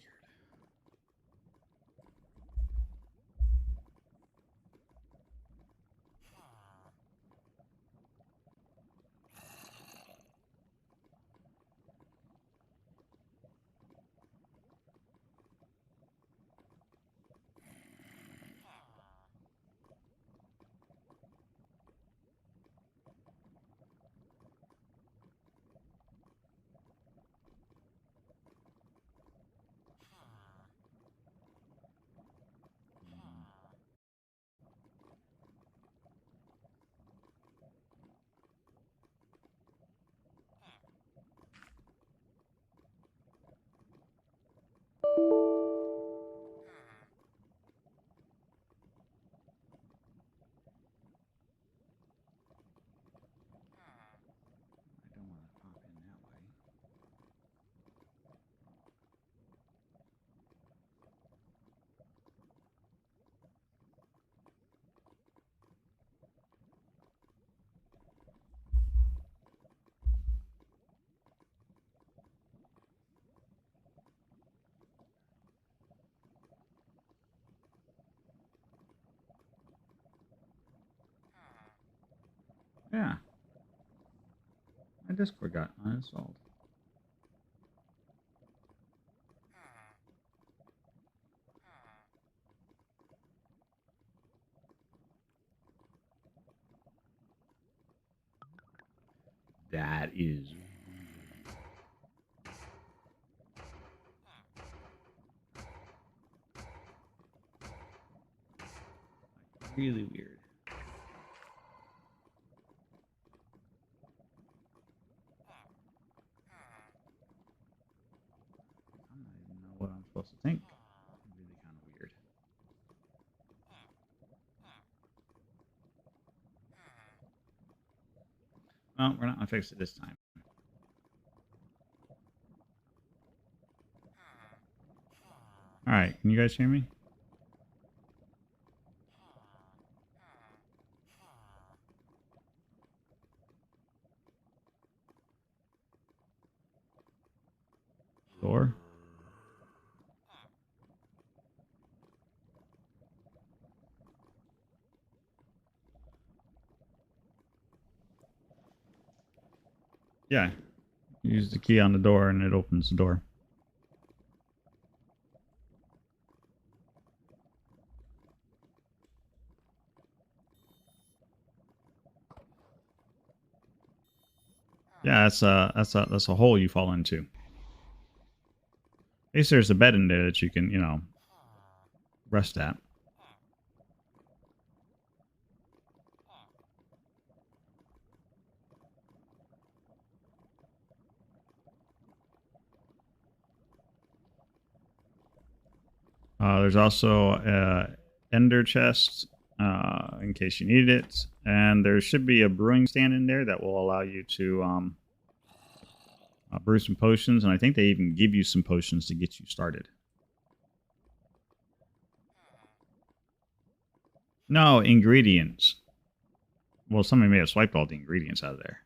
Yeah. My Discord got uninstalled. That is really weird. I don't even know what I'm supposed to think. Really kind of weird. Well, we're not gonna fix it this time. All right, can you guys hear me? Door. Yeah. Use the key on the door and it opens the door. Yeah, that's a hole you fall into. At least there's a bed in there that you can, rest at. There's also a ender chest in case you need it, and there should be a brewing stand in there that will allow you to brew some potions, and I think they even give you some potions to get you started. No, ingredients. Well, somebody may have swiped all the ingredients out of there.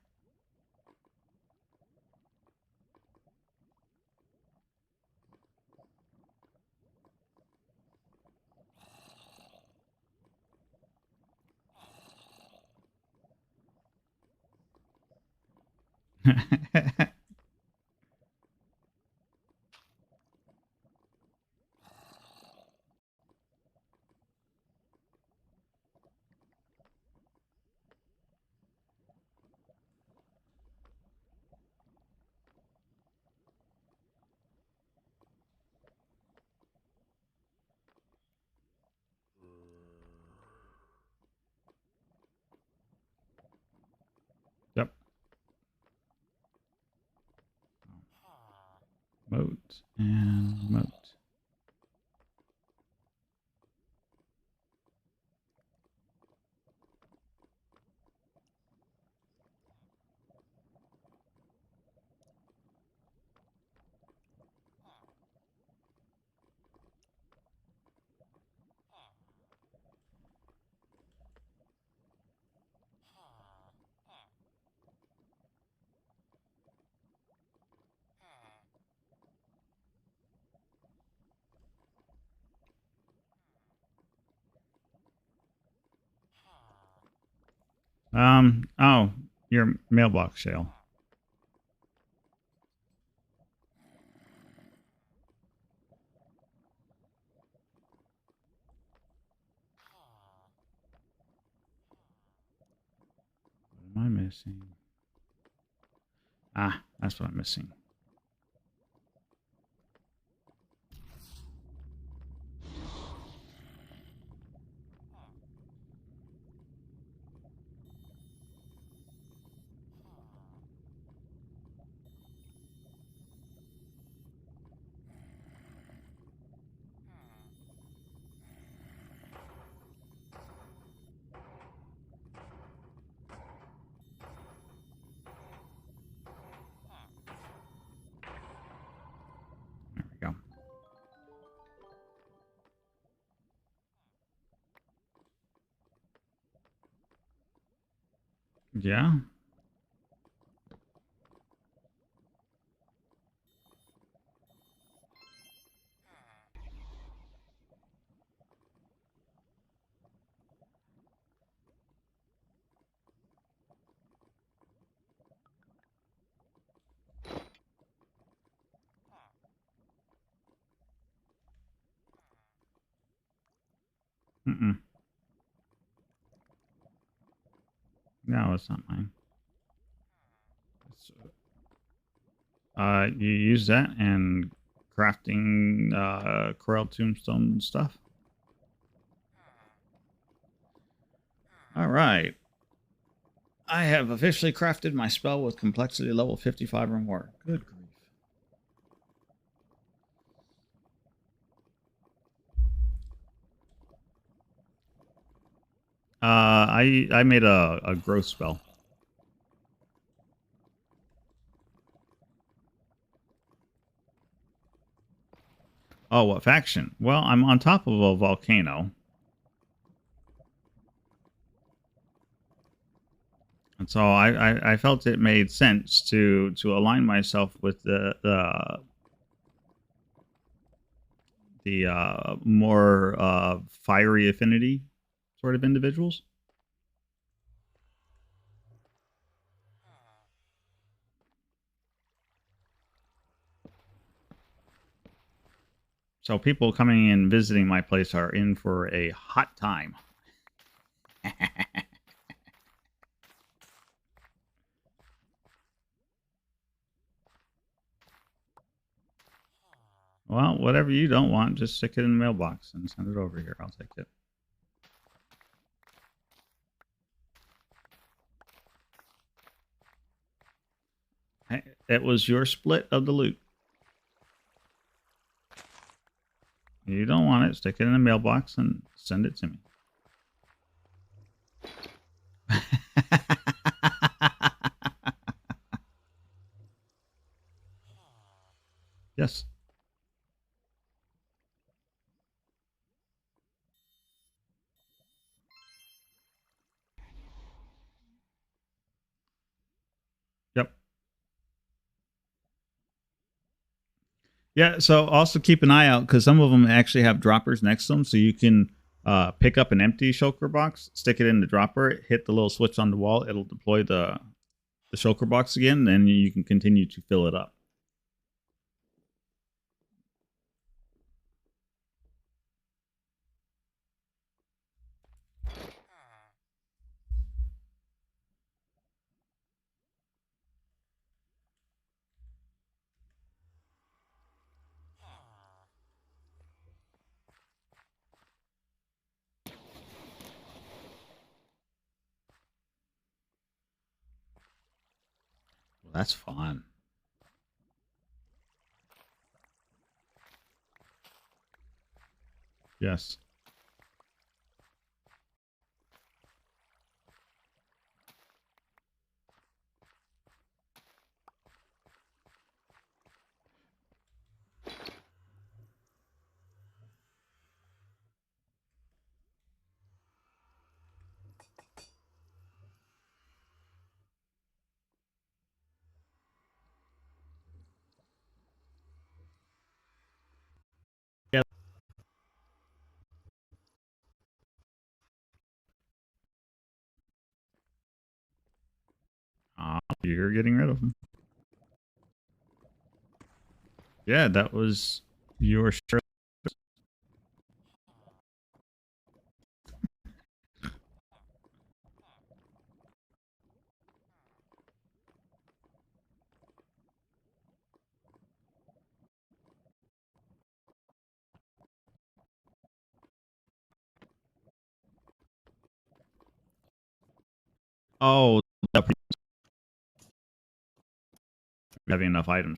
Yep. Moat and moat. Oh, your mailbox sale. What am I missing? Ah, that's what I'm missing. There we go. Yeah. Mm-mm. No, it's not mine. You use that and crafting Corel Tombstone stuff. All right. I have officially crafted my spell with complexity level 55 or more. Good grief. I made a growth spell. Oh, what faction? Well, I'm on top of a volcano. And so I felt it made sense to align myself with the more fiery affinity sort of individuals. So people coming and visiting my place are in for a hot time. Well, whatever you don't want, just stick it in the mailbox and send it over here. I'll take it. Hey, it was your split of the loot. You don't want it, stick it in the mailbox and send it to me. Yes. Yep. Yeah, so also keep an eye out because some of them actually have droppers next to them, so you can pick up an empty shulker box, stick it in the dropper, hit the little switch on the wall, it'll deploy the shulker box again, and you can continue to fill it up. Well, that's fun. Yes. Yeah. You're getting rid of them. Yeah, that was your shirt. Oh, having enough items.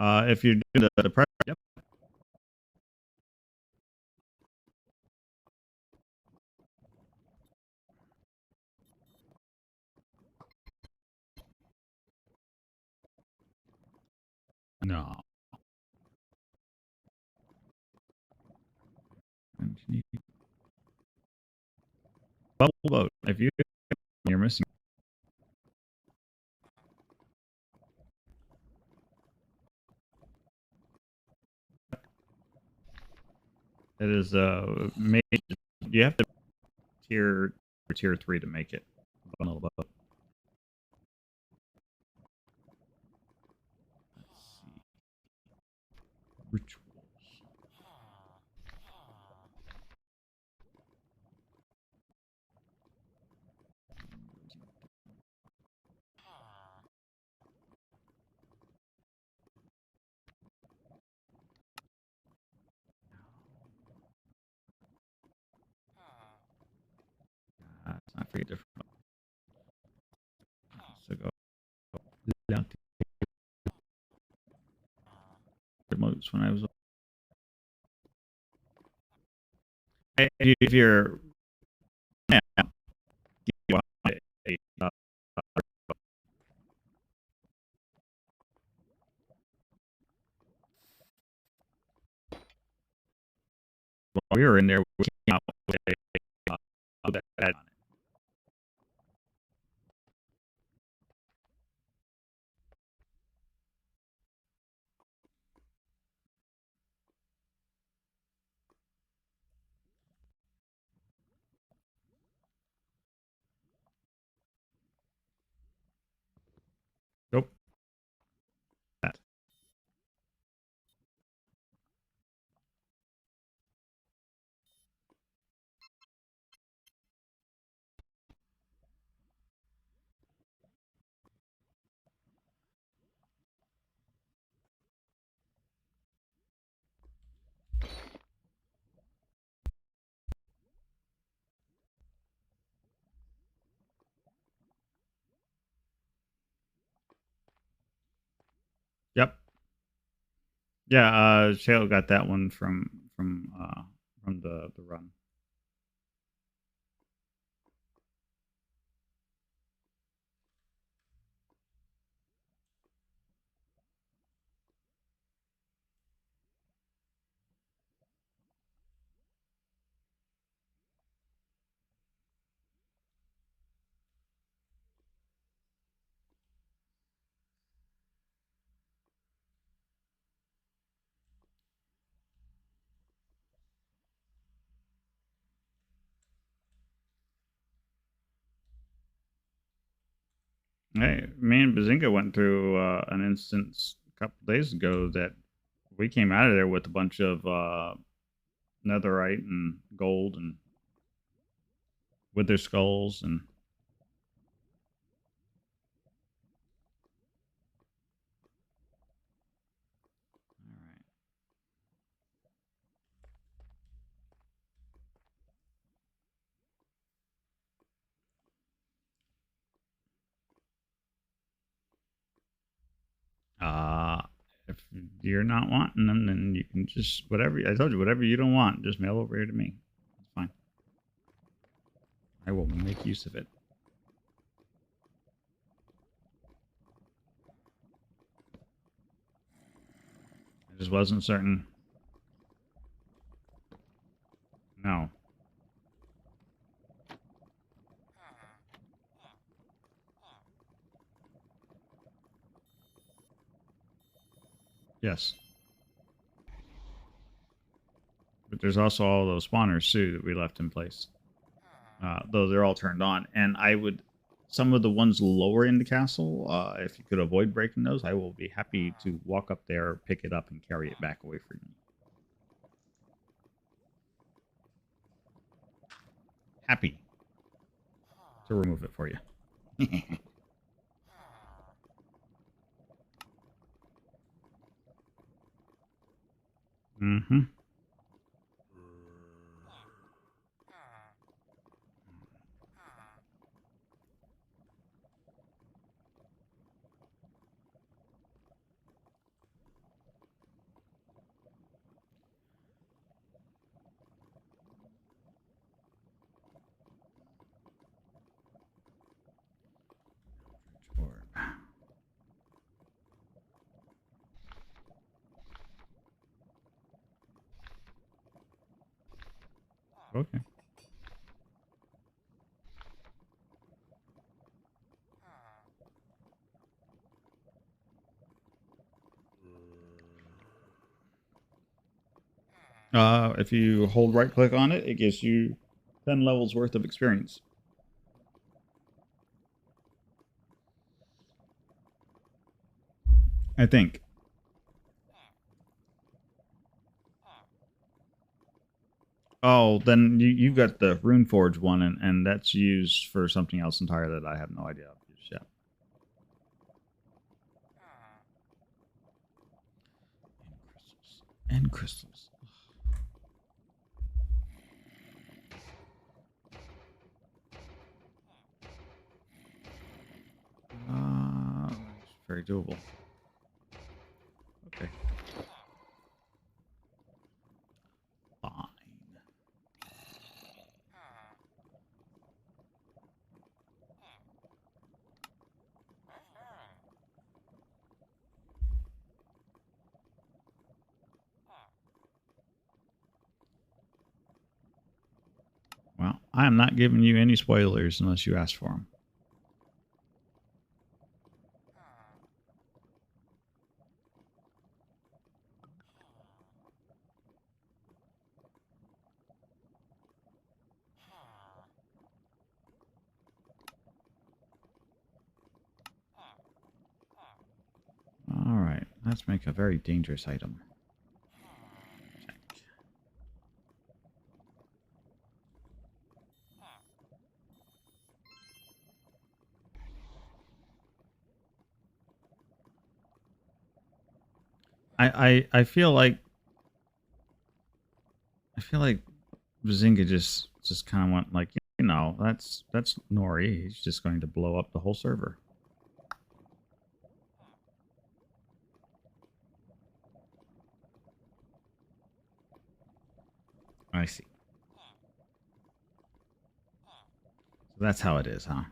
If you do the prep, yep. No. Bubble boat. If you're missing. It is made. You have to tier 3 to make it. Bundle boat. Let's see. Rituals. remotes when I was. If you're yeah, you want a, while we were in there, we came out with that had on it. Nope. That. Yep. Yeah, Shale got that one from the run. Hey, me and Bazinga went through an instance a couple days ago that we came out of there with a bunch of netherite and gold and wither skulls and. All right. If you're not wanting them, then you can just whatever. I told you, whatever you don't want, just mail over here to me. It's fine. I will make use of it. I just wasn't certain. No. Yes. But there's also all those spawners too that we left in place. Though they're all turned on. And I would, some of the ones lower in the castle, if you could avoid breaking those, I will be happy to walk up there, pick it up, and carry it back away from you. Happy to remove it for you. Mm-hmm. Okay. If you hold right click on it, it gives you 10 levels worth of experience. I think. Oh, then you got the Runeforge one, and that's used for something else entirely that I have no idea of just yet. And crystals. It's very doable. Okay. I am not giving you any spoilers unless you ask for them. All right, let's make a very dangerous item. Check. I feel like Bazinga just kind of went like, you know, that's Nori. He's just going to blow up the whole server. I see. So that's how it is, huh?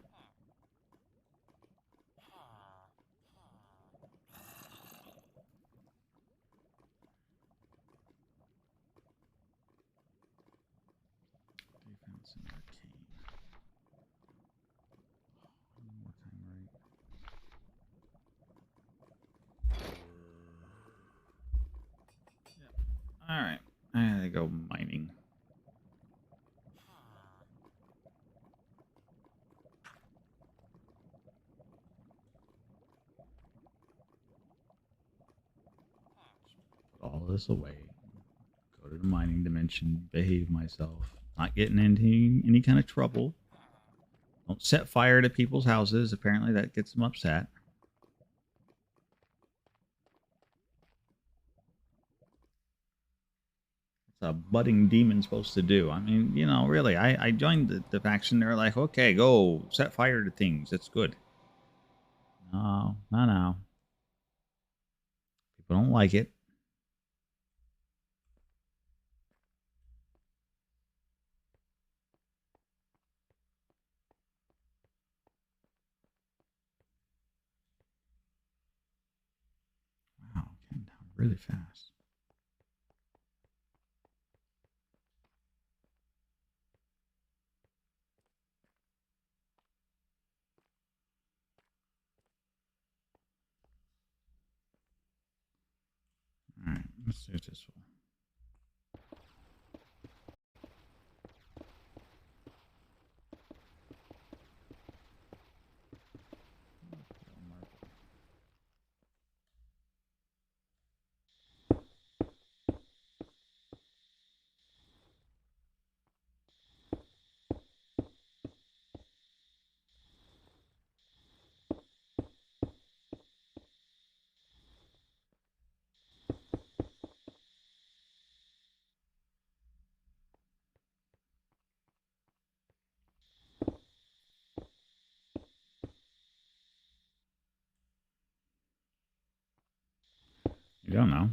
Defense and arcane. One more time, right? All right. I gotta go mining. Put all this away. Go to the mining dimension. Behave myself. Not getting into any kind of trouble. Don't set fire to people's houses. Apparently that gets them upset. What's a budding demon supposed to do? I mean, you know, really, I joined the faction. They're like, okay, go set fire to things. It's good. No, no, no. People don't like it. Wow, came down really fast. All right, let's do this one. You don't know.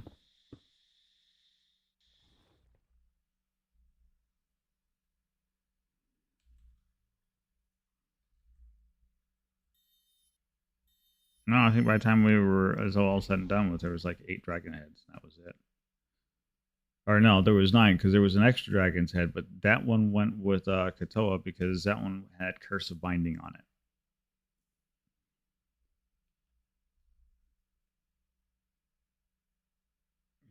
No, I think by the time we were as all said and done with, there was like 8 dragon heads. That was it. Or no, there was 9 because there was an extra dragon's head, but that one went with Katoa because that one had Curse of Binding on it.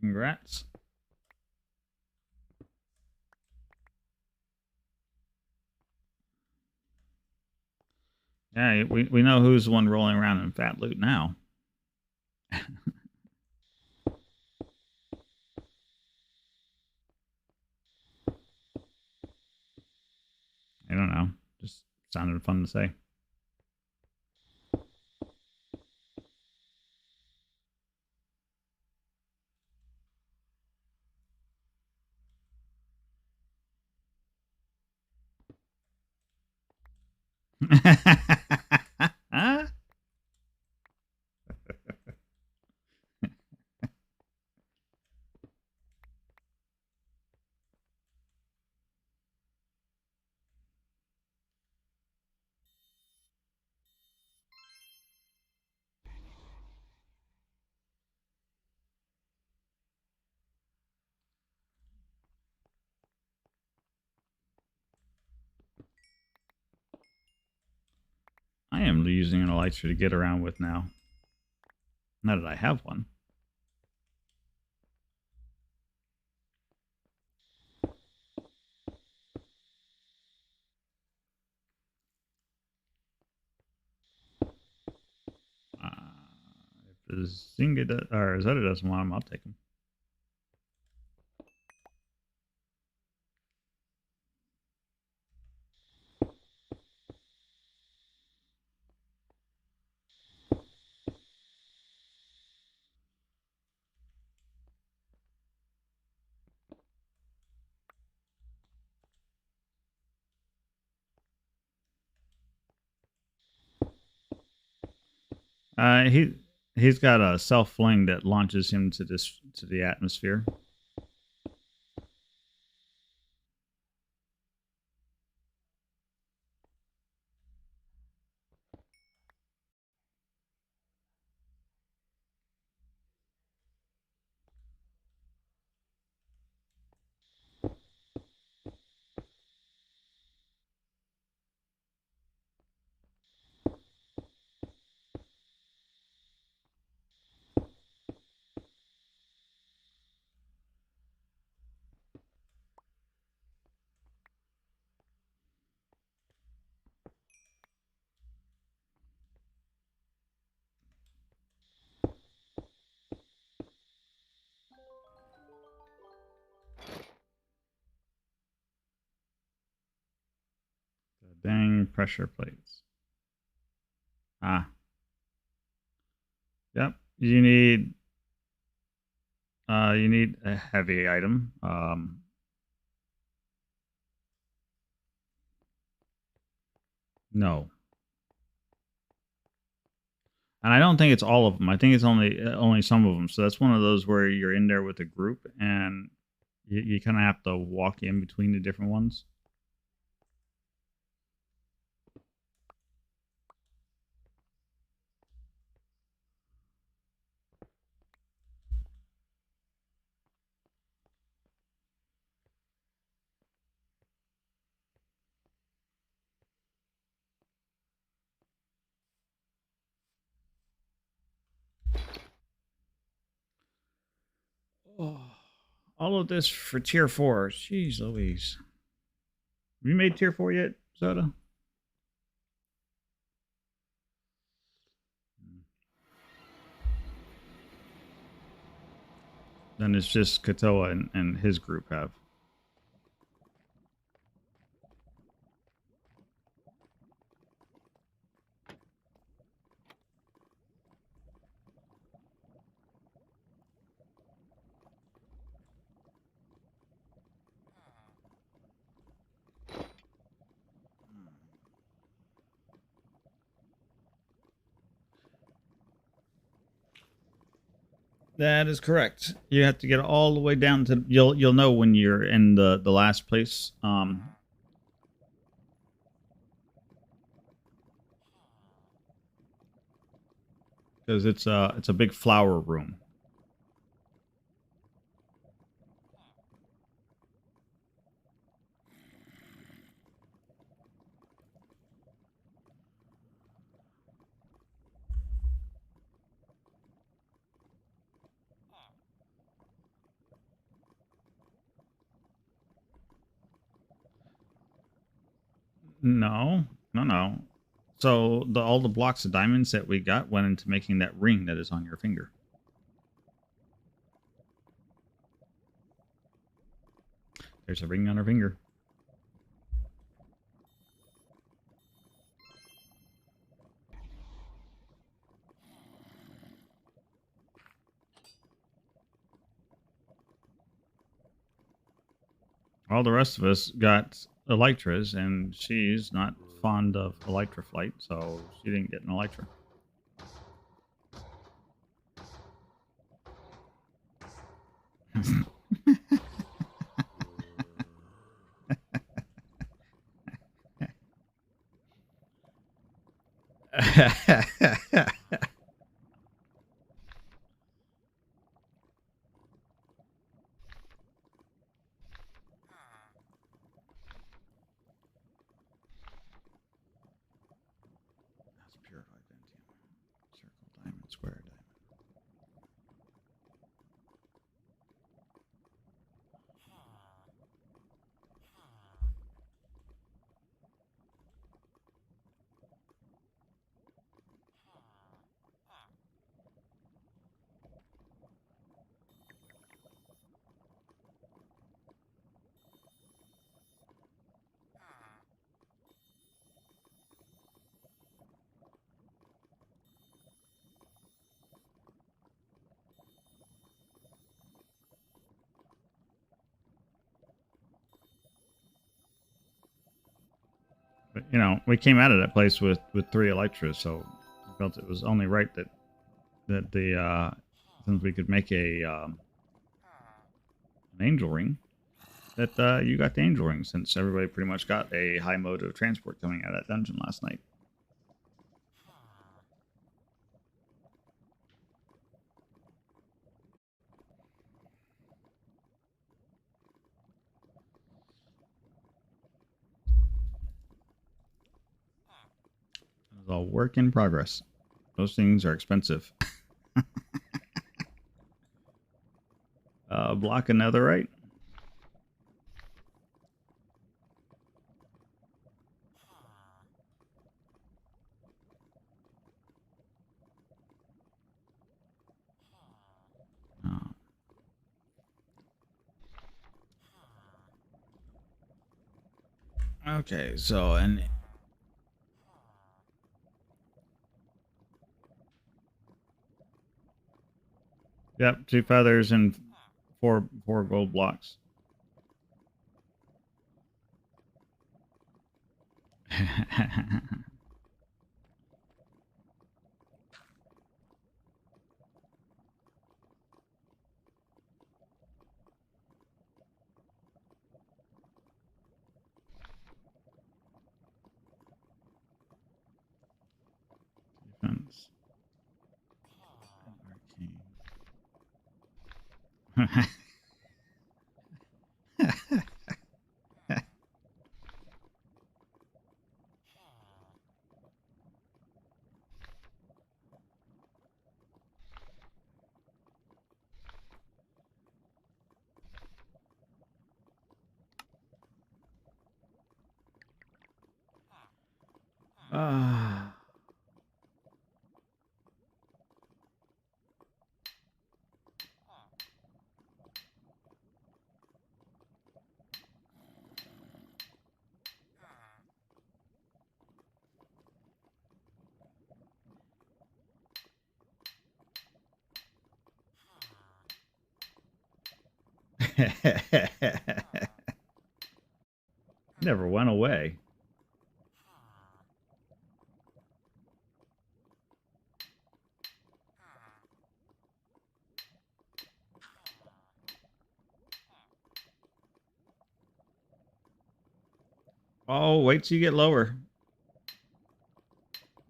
Congrats. Yeah, we know who's the one rolling around in fat loot now. I don't know. Just sounded fun to say. am using an elytra to get around with now. Now that I have one. If Zinga or Zeta doesn't want him, I'll take him. He's got a self fling that launches him to the atmosphere. The dang pressure plates. Ah. Yep. You need a heavy item. No. And I don't think it's all of them. I think it's only some of them. So that's one of those where you're in there with a group and you kind of have to walk in between the different ones. Oh, all of this for tier 4. Jeez Louise. Have you made tier 4 yet, Zoda? Then it's just Katoa and his group have. That is correct. You have to get all the way down to you'll know when you're in the last place. Because it's a big flower room. No. So all the blocks of diamonds that we got went into making that ring that is on your finger. There's a ring on her finger. All the rest of us got elytras, and she's not fond of elytra flight, so she didn't get an elytra. But, you know, we came out of that place with 3 Elytras, so I felt it was only right that the since we could make an angel ring, that you got the angel ring, since everybody pretty much got a high mode of transport coming out of that dungeon last night. It was all work in progress. Those things are expensive. Block another right. Oh. Okay, so and yep, 2 feathers and 4 gold blocks. Defense. Arcane. Ah. Never went away. Oh, wait till you get lower.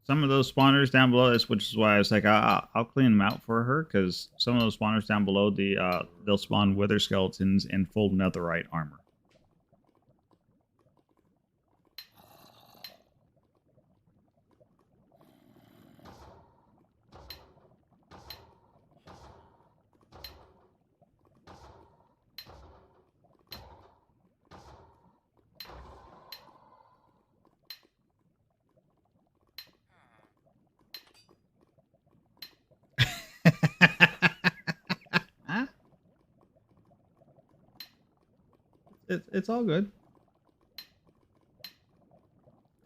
Some of those spawners down below this, which is why I was like, I'll clean them out for her, because some of those spawners down below, they'll spawn wither skeletons in full netherite armor. It's all good.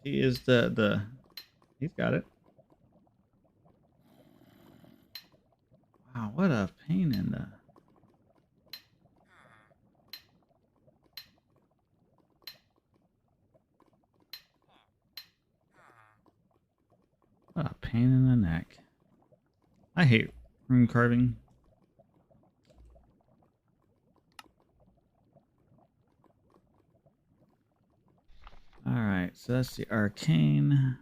He is he's got it. Wow, what a pain in the... What a pain in the neck. I hate rune carving. Alright, so that's the arcane.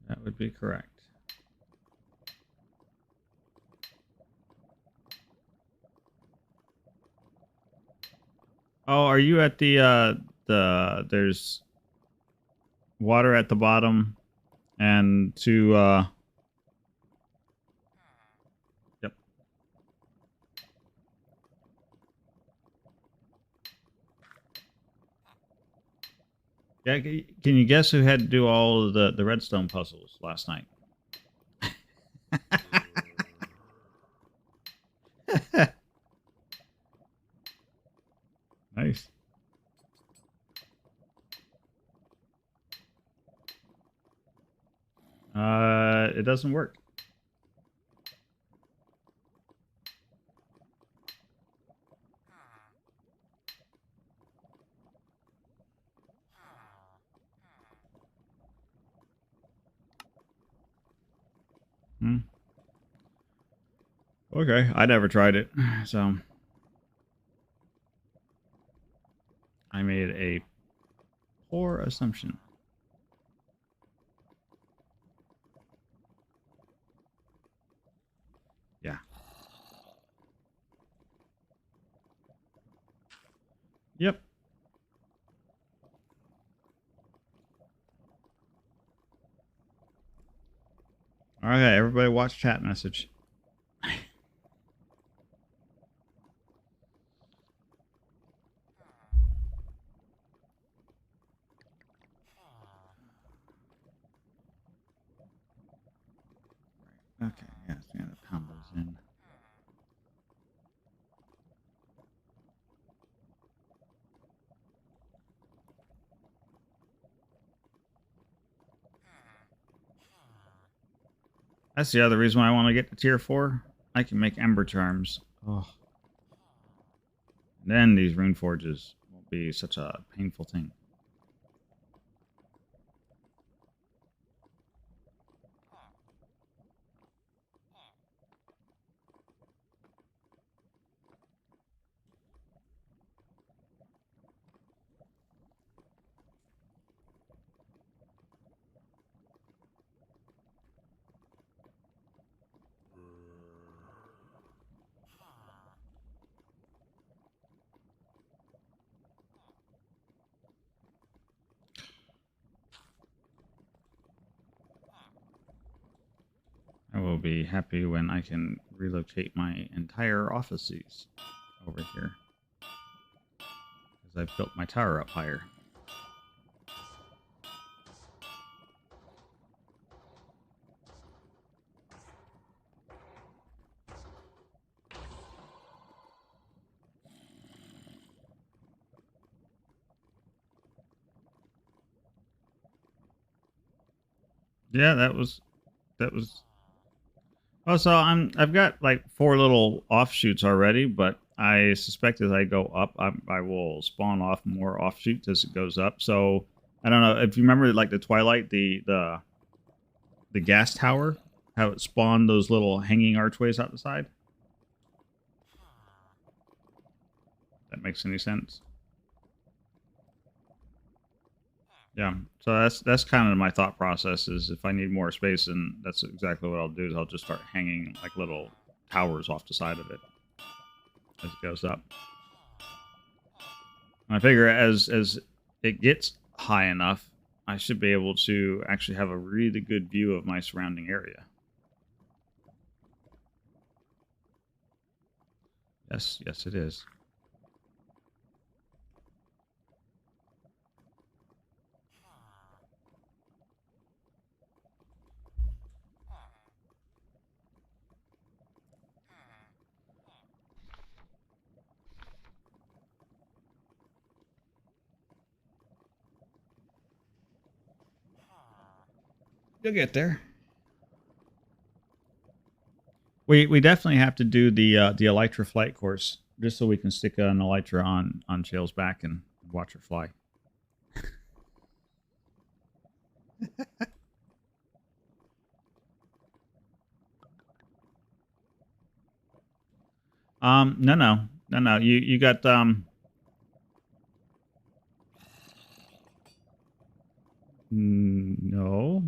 That would be correct. Oh, are you at there's water at the bottom and yep. Yeah, can you guess who had to do all of the redstone puzzles last night? it doesn't work. Okay, I never tried it, so I made a poor assumption. Yeah. Yep. Okay, everybody watch chat message. Okay, yeah, so the pound those in. That's the other reason why I want to get to tier 4. I can make ember charms. Oh. Then these rune forges won't be such a painful thing. I will be happy when I can relocate my entire offices over here. Because I've built my tower up higher. Yeah, that was. Oh, so I've got like 4 little offshoots already, but I suspect as I go up, I will spawn off more offshoots as it goes up. So I don't know if you remember, like the Twilight, the gas tower, how it spawned those little hanging archways out the side. That makes any sense? Yeah. So that's kind of my thought process. Is if I need more space, and that's exactly what I'll do. Is I'll just start hanging like little towers off the side of it as it goes up. And I figure as it gets high enough, I should be able to actually have a really good view of my surrounding area. Yes, yes, it is. You'll get there. We definitely have to do the Elytra flight course just so we can stick an Elytra on Shale's back and watch her fly. No. You got no.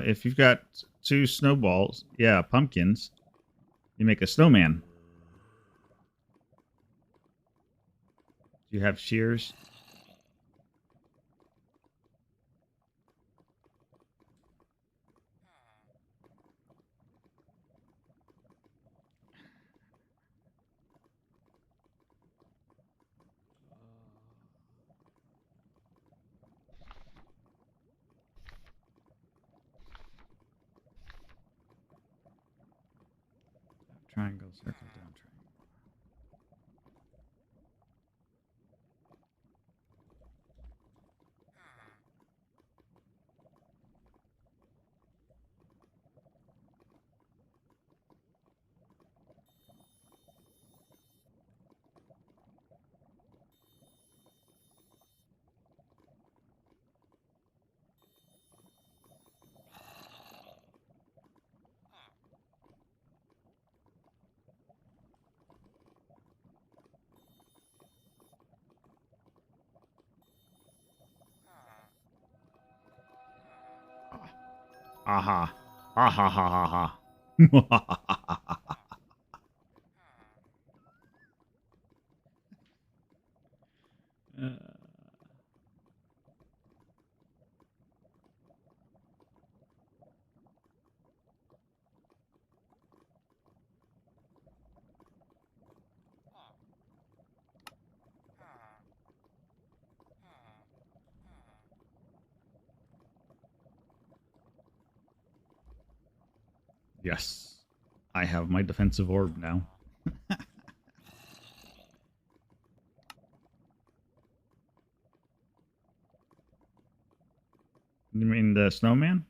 If you've got 2 snowballs, yeah, pumpkins, you make a snowman. Do you have shears? Triangle, circle, down, triangle. Aha. Ha ha ha ha ha. uh, yes. I have my defensive orb now. You mean the snowman?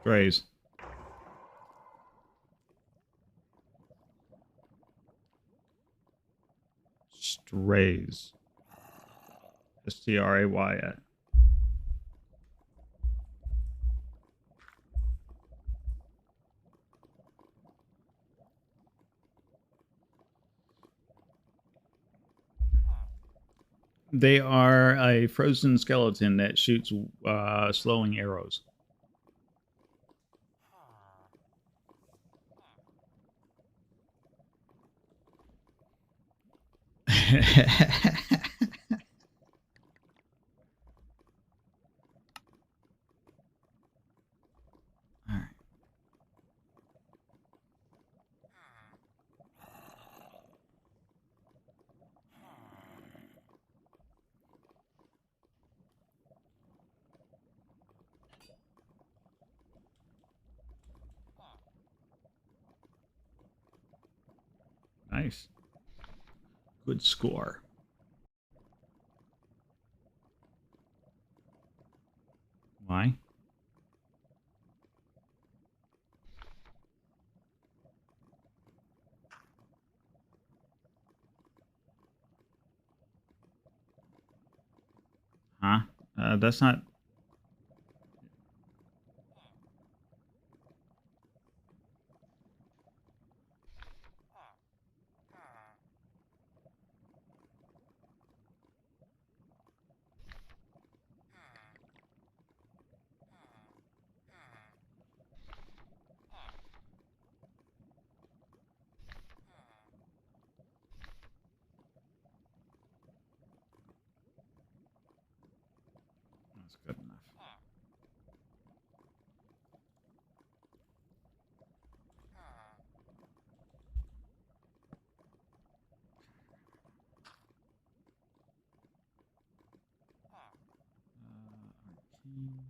Strays. Strays. S-T-R-A-Y. They are a frozen skeleton that shoots slowing arrows. All right. Nice. Good score. Why? Huh? That's not... That's good enough. Arcane.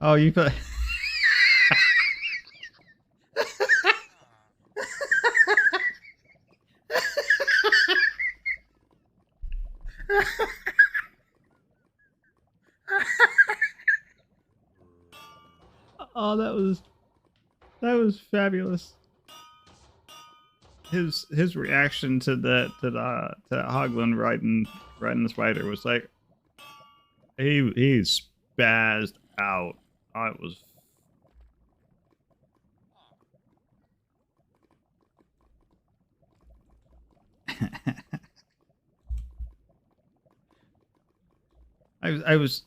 Oh, you put... Oh, that was fabulous. his reaction to that Hoglin riding the spider was like he spazzed out. I was I was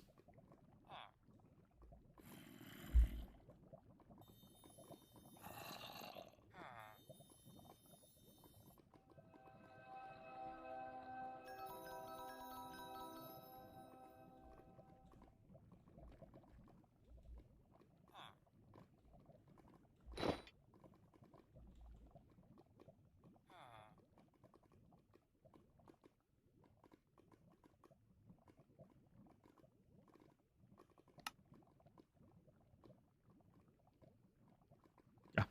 yeah.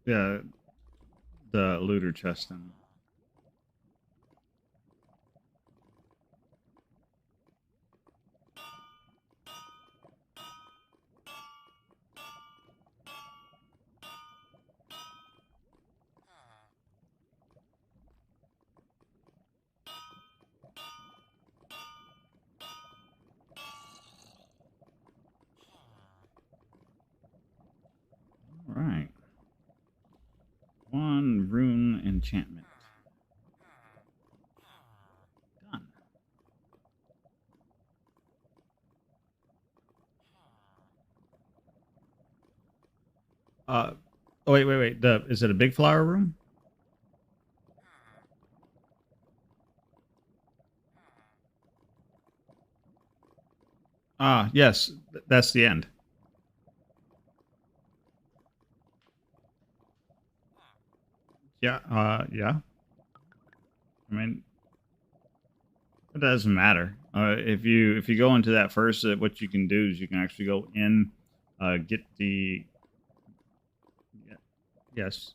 Yeah, the looter chest and all right. One rune enchantment. Done. Oh wait. Is it a big flower room? Ah, yes, that's the end. Yeah, yeah. I mean, it doesn't matter. If you go into that first, what you can do is you can actually go in, get the yes.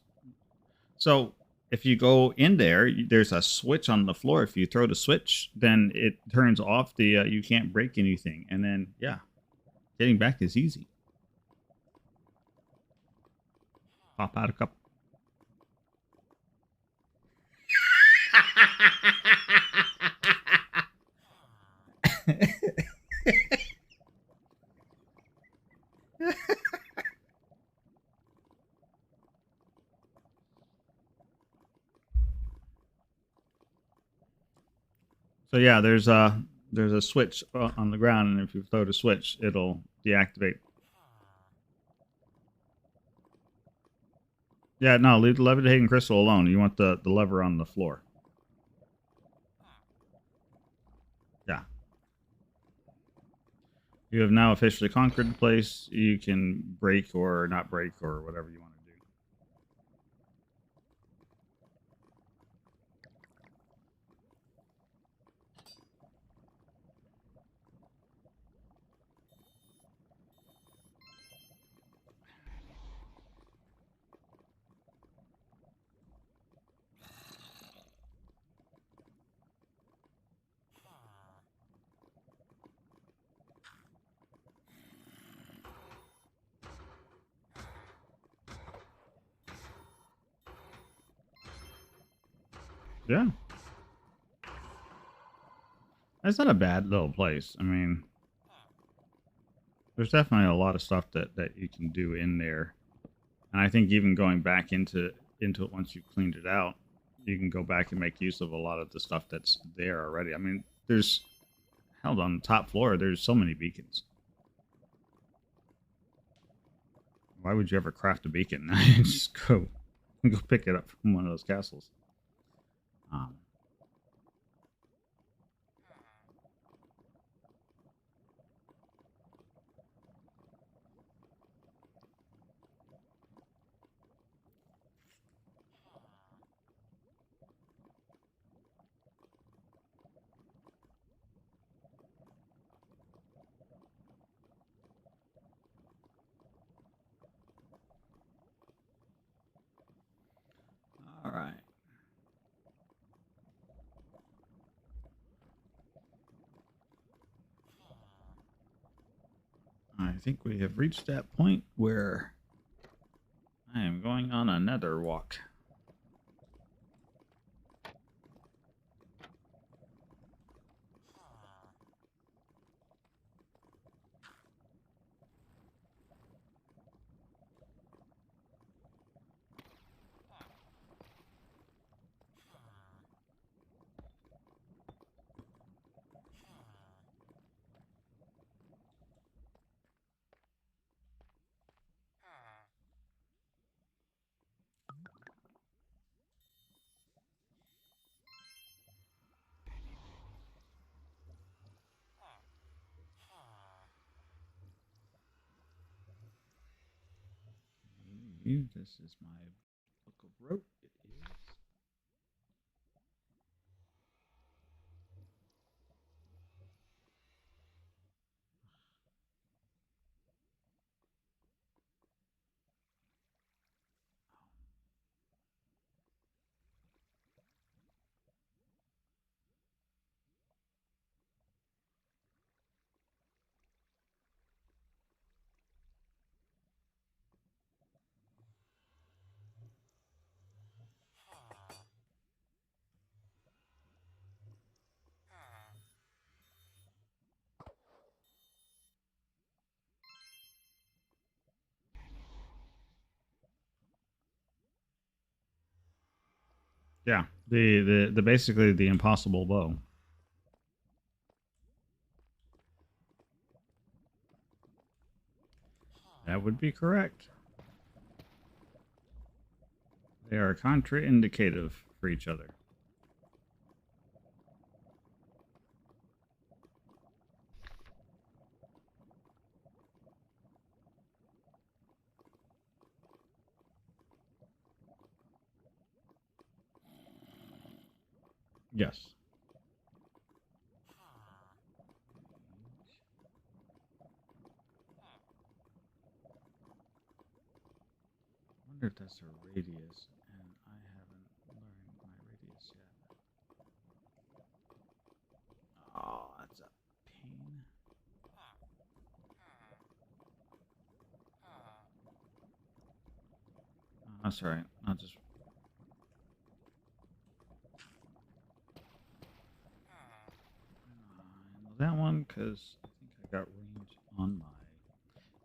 So if you go in there, there's a switch on the floor. If you throw the switch, then it turns off the. You can't break anything, and then yeah, getting back is easy. Pop out a couple. So yeah, there's a switch on the ground, and if you throw the switch, it'll deactivate. Yeah, no, leave the levitating crystal alone. You want the lever on the floor. Yeah. You have now officially conquered the place. You can break or not break or whatever you want to do. Yeah. That's not a bad little place. I mean, there's definitely a lot of stuff that you can do in there. And I think even going back into it once you've cleaned it out, you can go back and make use of a lot of the stuff that's there already. I mean, there's held on the top floor, there's so many beacons. Why would you ever craft a beacon? Just go pick it up from one of those castles. I think we have reached that point where I am going on another walk. This is my book of rope. It is. Yeah, the basically the impossible bow. That would be correct. They are contraindicative for each other. Yes. I wonder if that's a radius, and I haven't learned my radius yet. Oh, that's a pain. Oh, that's all right. I'll just. Handle that one because I think I got range on my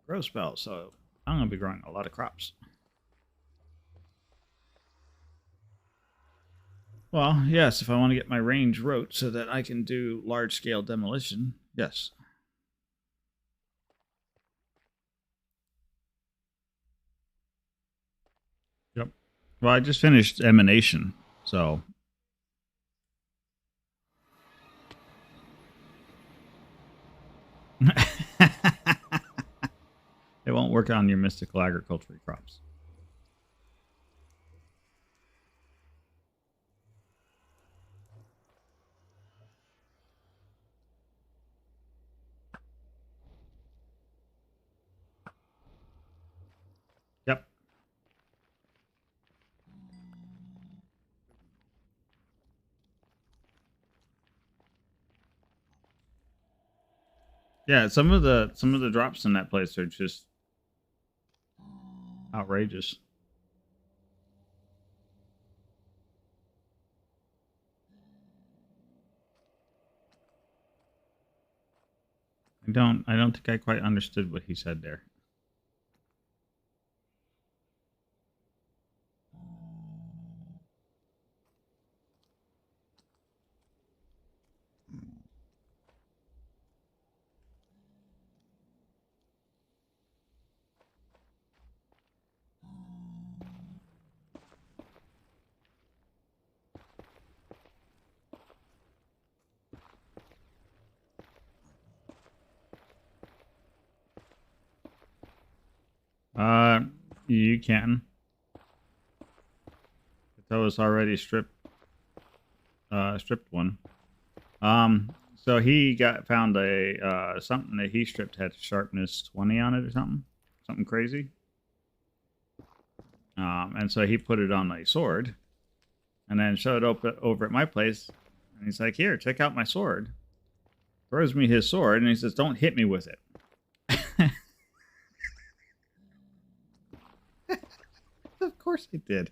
grow spell, so I'm gonna be growing a lot of crops. Well, yes, if I want to get my range rote so that I can do large-scale demolition, yes. Yep. Well, I just finished Emanation, so... It won't work on your mystical agriculture crops. Yep. Yeah, some of the drops in that place are just outrageous. I don't think I quite understood what he said there. You can. That was already stripped one. So he found a something that he stripped had sharpness 20 on it or something crazy. And so he put it on a sword, and then showed up over at my place, and he's like, "Here, check out my sword." Throws me his sword, and he says, "Don't hit me with it." course I did.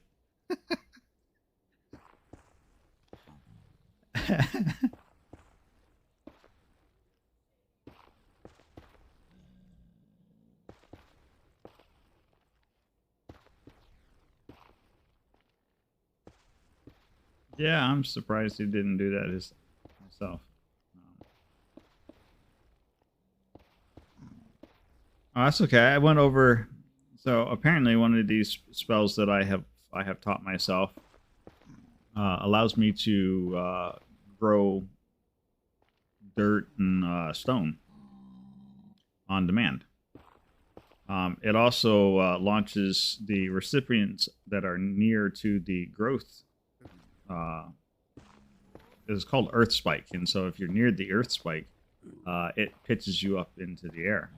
Yeah, I'm surprised he didn't do that himself. Oh, that's okay. I went over. So apparently, one of these spells that I have taught myself allows me to grow dirt and stone on demand. It also launches the recipients that are near to the growth. It's called Earth Spike, and so if you're near the Earth Spike, it pitches you up into the air.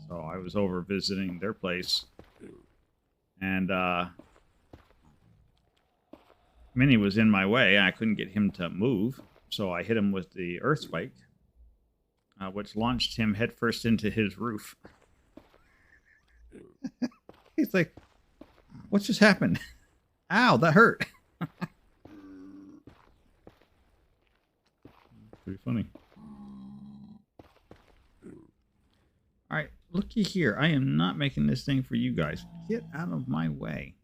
So I was over visiting their place, and Minnie was in my way. I couldn't get him to move, so I hit him with the Earth Spike, which launched him headfirst into his roof. He's like, what just happened? Ow, that hurt. Pretty funny. All right, looky here. I am not making this thing for you guys. Get out of my way.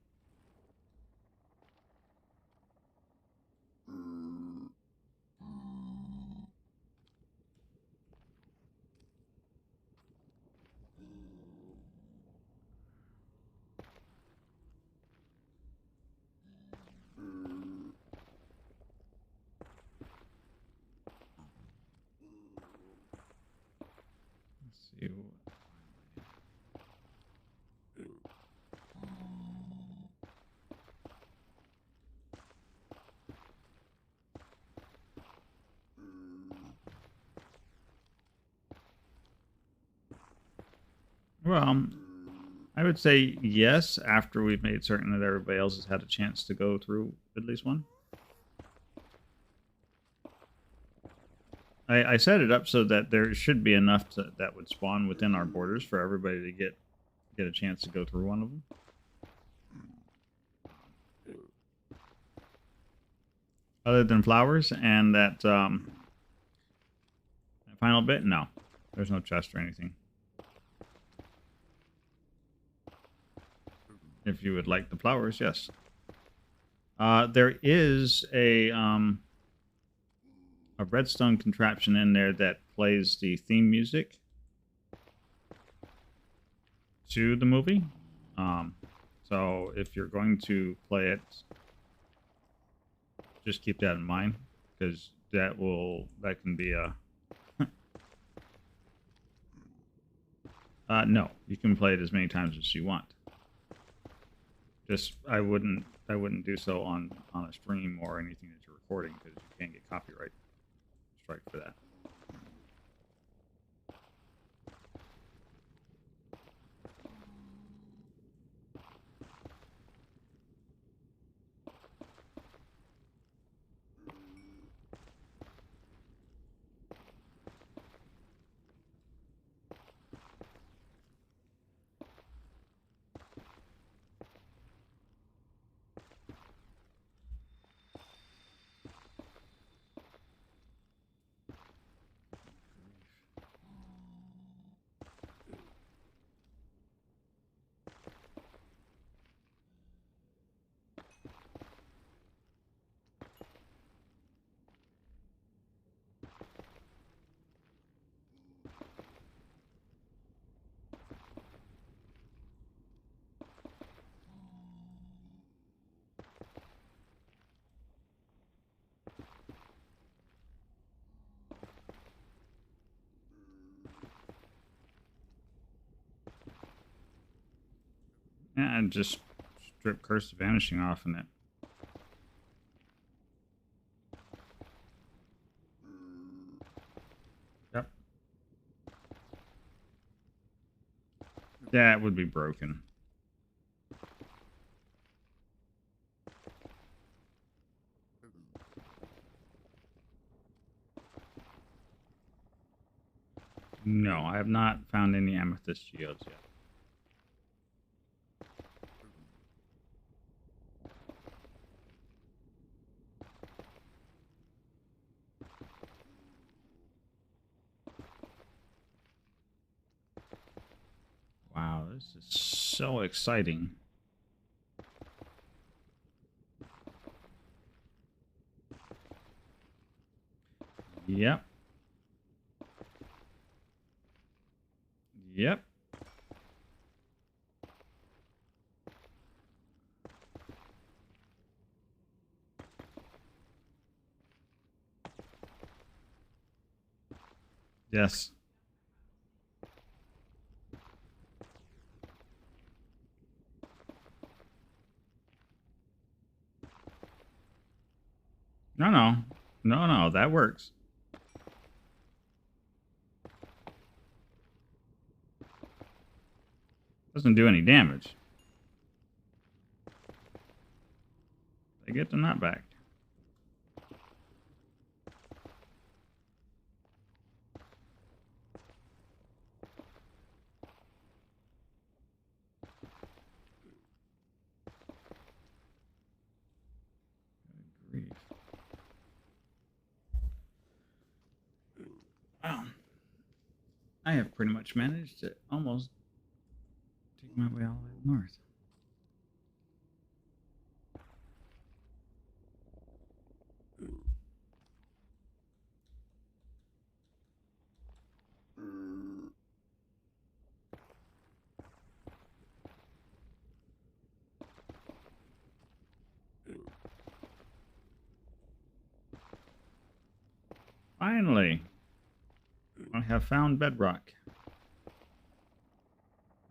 Let's see. Well, I would say yes after we've made certain that everybody else has had a chance to go through at least one. I set it up so that there should be enough that would spawn within our borders for everybody to get a chance to go through one of them. Other than flowers and that final bit, no. There's no chest or anything. If you would like the flowers, yes. There is a redstone contraption in there that plays the theme music to the movie. So if you're going to play it, just keep that in mind, because that can be a no, you can play it as many times as you want. Just I wouldn't do so on a stream or anything that you're recording, because you can't get copyright strike for that. And just strip Curse of Vanishing off in it. Yep. That would be broken. No, I have not found any amethyst shields yet. this is so exciting. Yep. Yep. Yes. No, that works. Doesn't do any damage. They get the nut back. Good grief. Wow. I have pretty much managed to almost take my way all the way up north. Finally, I have found bedrock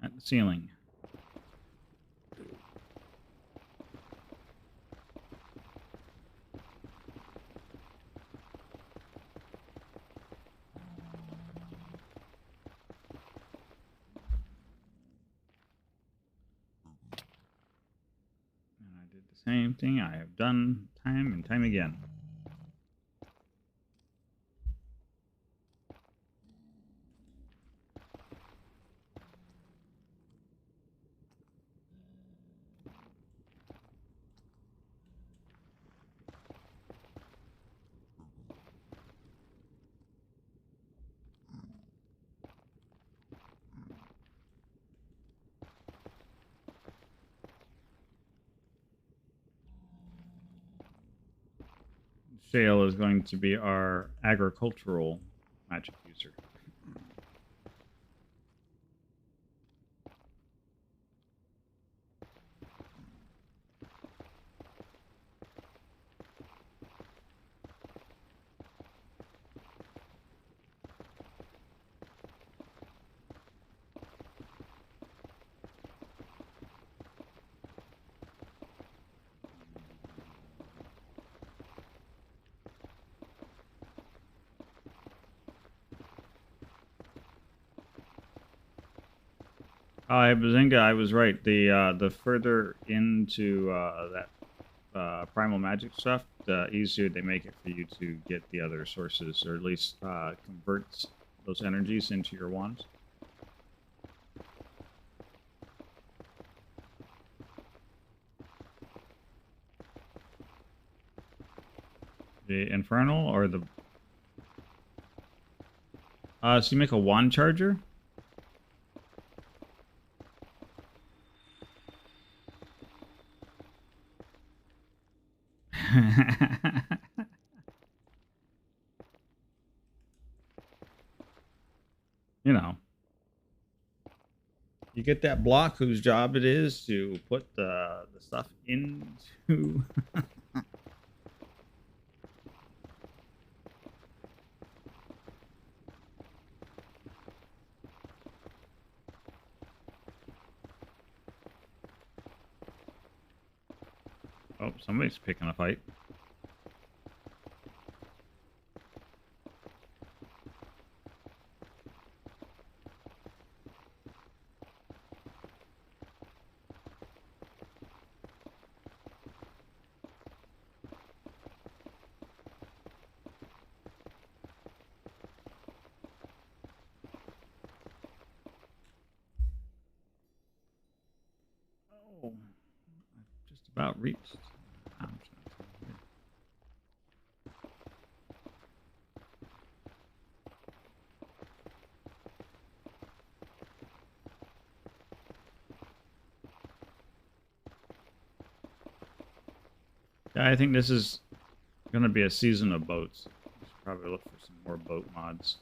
at the ceiling. And I did the same thing I have done time and time again. Shale is going to be our agricultural magic user. Bazinga, I was right. The further into that primal magic stuff, the easier they make it for you to get the other sources, or at least converts those energies into your wands. The infernal or the so you make a wand charger. You know, you get that block whose job it is to put the stuff into. Oh, somebody's picking a fight. Oh, I've just about reached. I'm just gonna turn here. Yeah, I think this is going to be a season of boats. We should probably look for some more boat mods.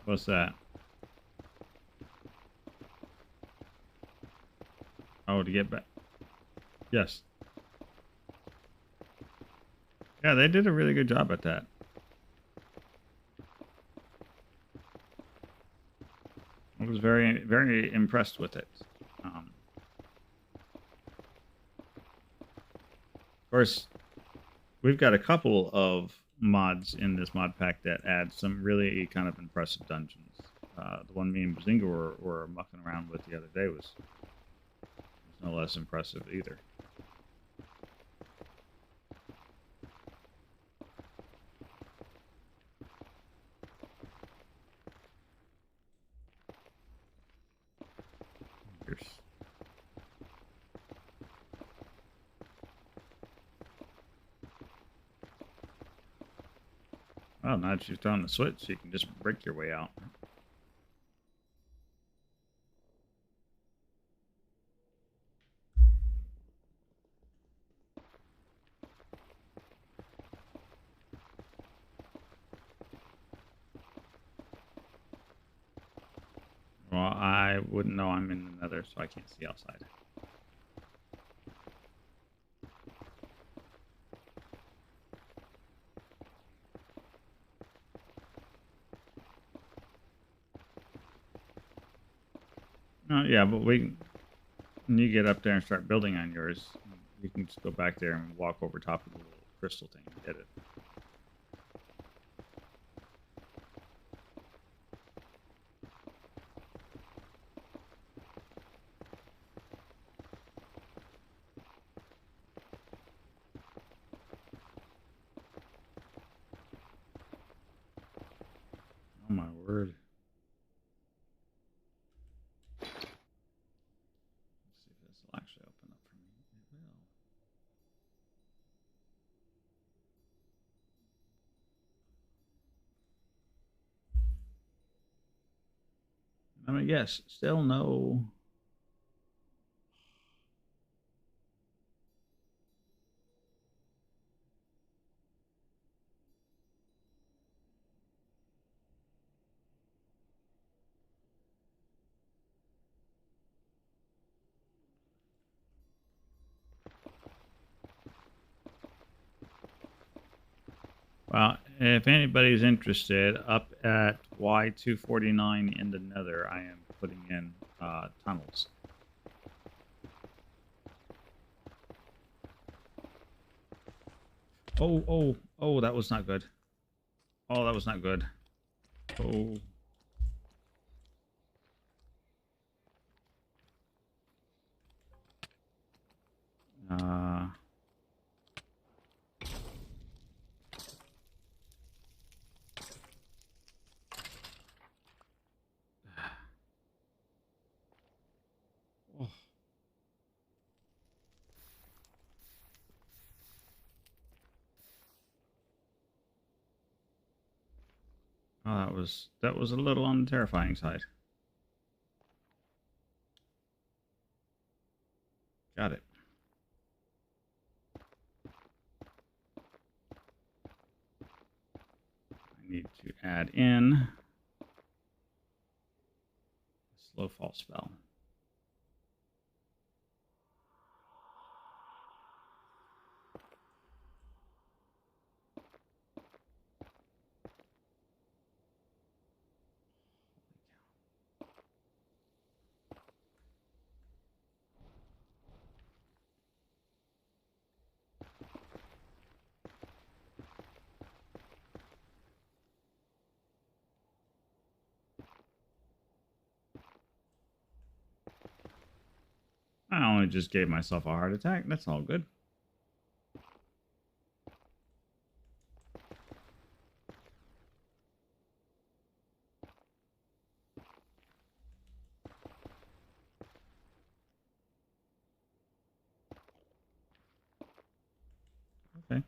What's that? Oh, to get back. Yes. Yeah, they did a really good job at that. I was very, very impressed with it. Of course, we've got a couple of mods in this mod pack that add some really kind of impressive dungeons. The one me and Bazinga were mucking around with the other day was no less impressive either. Here's... Oh, now that you've thrown the switch, you can just break your way out. Well, I wouldn't know I'm in the nether, so I can't see outside. Yeah, but when you get up there and start building on yours, you can just go back there and walk over top of the little crystal thing and get it. Oh my word. Let's see if this will actually open up for me. It will. I mean, yes, still no. Well, if anybody's interested, up at Y249 in the nether, I am putting in tunnels. Oh, that was not good. Oh, that was not good. Oh. Uh... Oh. Oh, that was a little on the terrifying side. Got it. I need to add in a slow fall spell. I only just gave myself a heart attack. That's all good. Okay.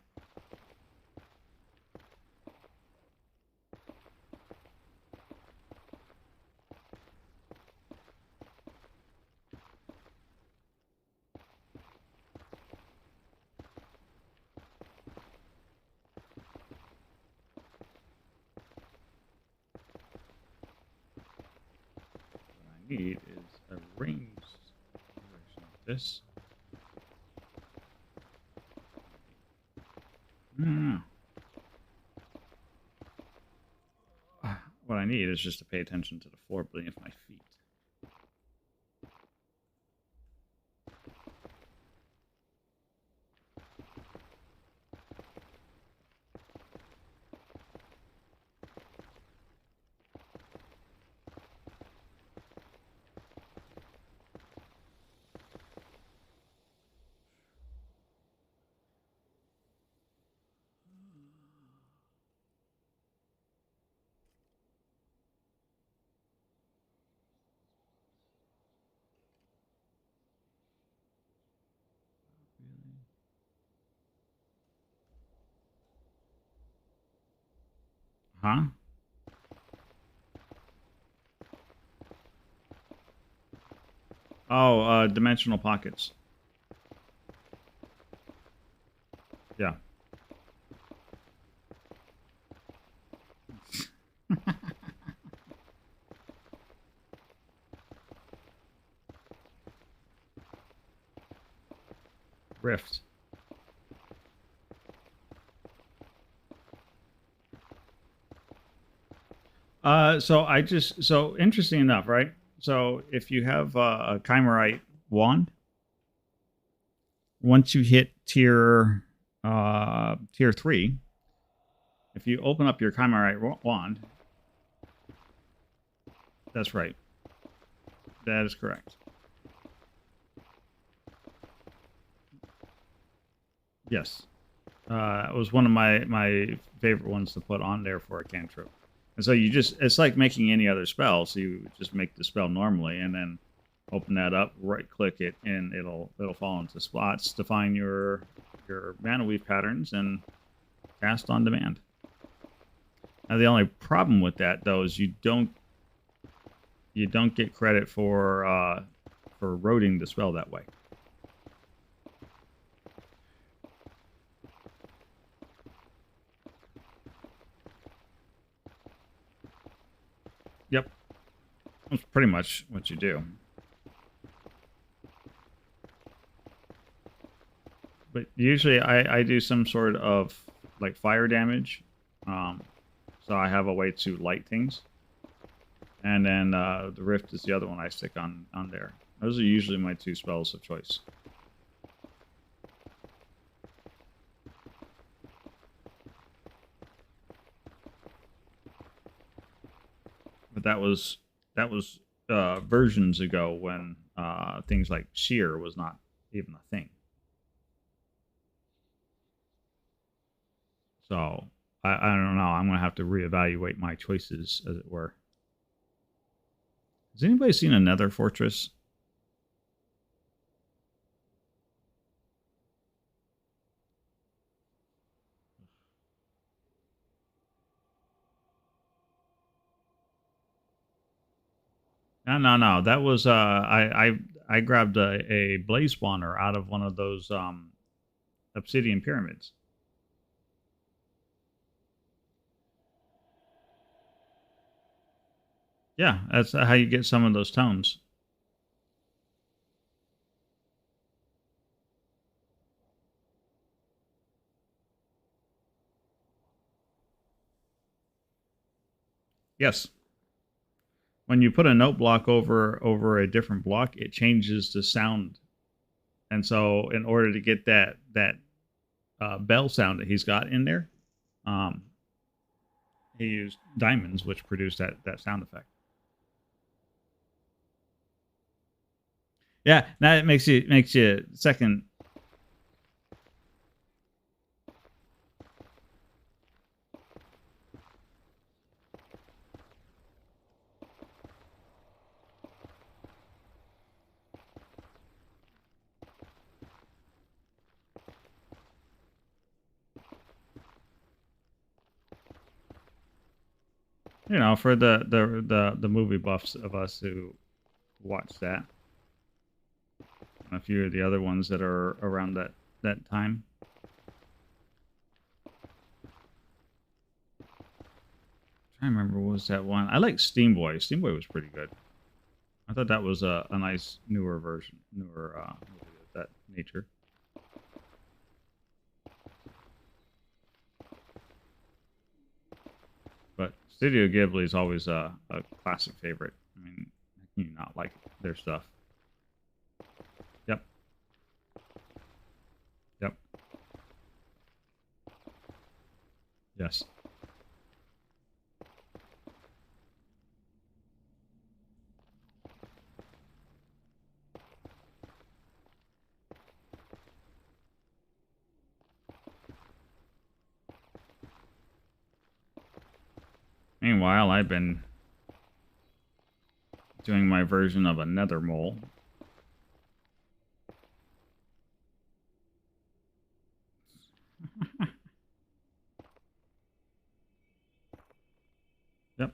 need is a ranged direction of this. Hmm. What I need is just to pay attention to the floor beneath my feet. Huh? Oh, dimensional pockets. Yeah. Rift. So interesting enough, right? So if you have a Chimerite wand, once you hit tier 3, if you open up your Chimerite wand, that's right. That is correct. Yes. It was one of my favorite ones to put on there for a cantrip. And so it's like making any other spell. So you just make the spell normally and then open that up, right click it, and it'll fall into spots to find your mana weave patterns and cast on demand. Now the only problem with that though is you don't get credit for roading the spell that way. Yep. That's pretty much what you do. But usually I do some sort of like fire damage. So I have a way to light things. And then the Rift is the other one I stick on there. Those are usually my 2 spells of choice. But that was versions ago when things like shear was not even a thing. So I don't know. I'm gonna have to reevaluate my choices, as it were. Has anybody seen another fortress? No. That was I grabbed a blaze spawner out of one of those obsidian pyramids. Yeah, that's how you get some of those tones. Yes. When you put a note block over a different block, it changes the sound. And so in order to get that bell sound that he's got in there, he used diamonds, which produce that sound effect. Yeah, now it makes you second. You know, for the movie buffs of us who watch that, and a few of the other ones that are around that time. I remember what was that one. I like Steam Boy. Steam Boy was pretty good. I thought that was a nice newer version, movie of that nature. But Studio Ghibli is always a classic favorite. I mean, how can you not like their stuff? Yep. Yep. Yes. Meanwhile, I've been doing my version of another mole. Yep.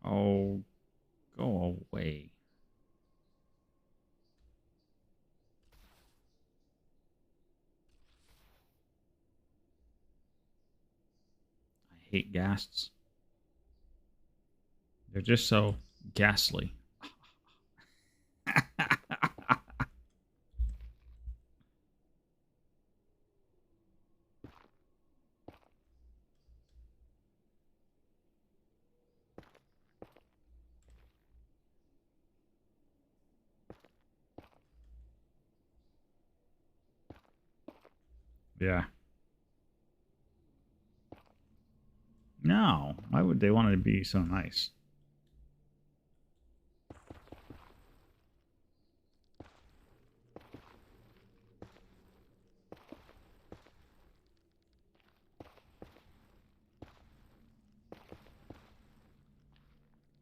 Oh, go away. I hate ghasts. They're just so ghastly. Yeah. No. Why would they want to be so nice?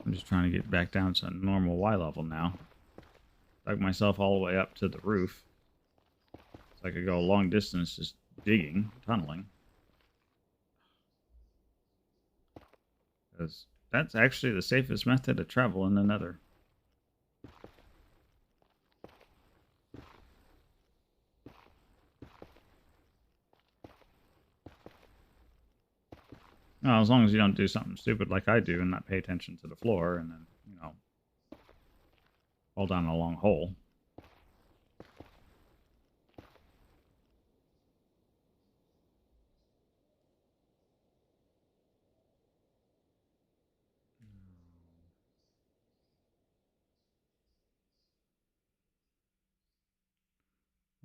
I'm just trying to get back down to normal Y level now. Dug myself all the way up to the roof. So I could go a long distance just digging, tunneling. Because that's actually the safest method of travel in the Nether. Well, as long as you don't do something stupid like I do and not pay attention to the floor and then, you know, fall down a long hole.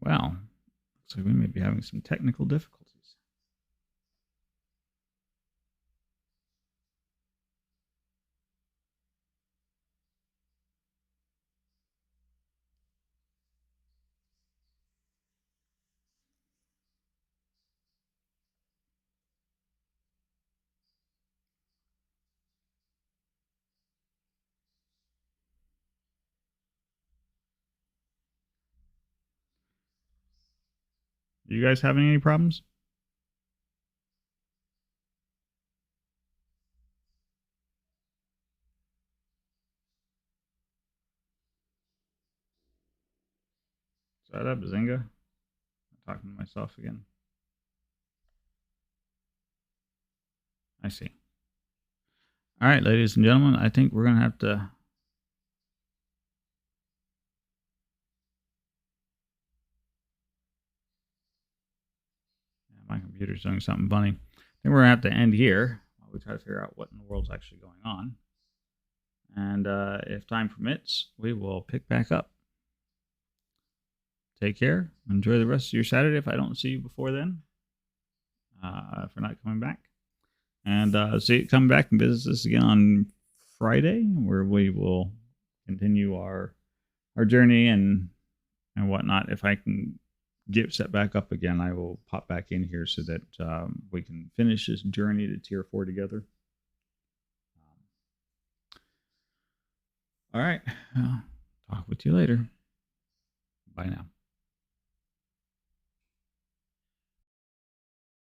Well, looks like we may be having some technical difficulties. You guys having any problems? Is that up, Bazinga? I'm talking to myself again. I see. All right, ladies and gentlemen, I think we're going to have to... Yeah, my computer's doing something funny. I think we're going to have to end here while we try to figure out what in the world's actually going on. And if time permits, we will pick back up. Take care. Enjoy the rest of your Saturday if I don't see you before then. For not coming back. And come back and visit us again on Friday, where we will continue our journey and whatnot. If I can get set back up again, I will pop back in here so that we can finish this journey to Tier 4 together. All right. Talk with you later. Bye now.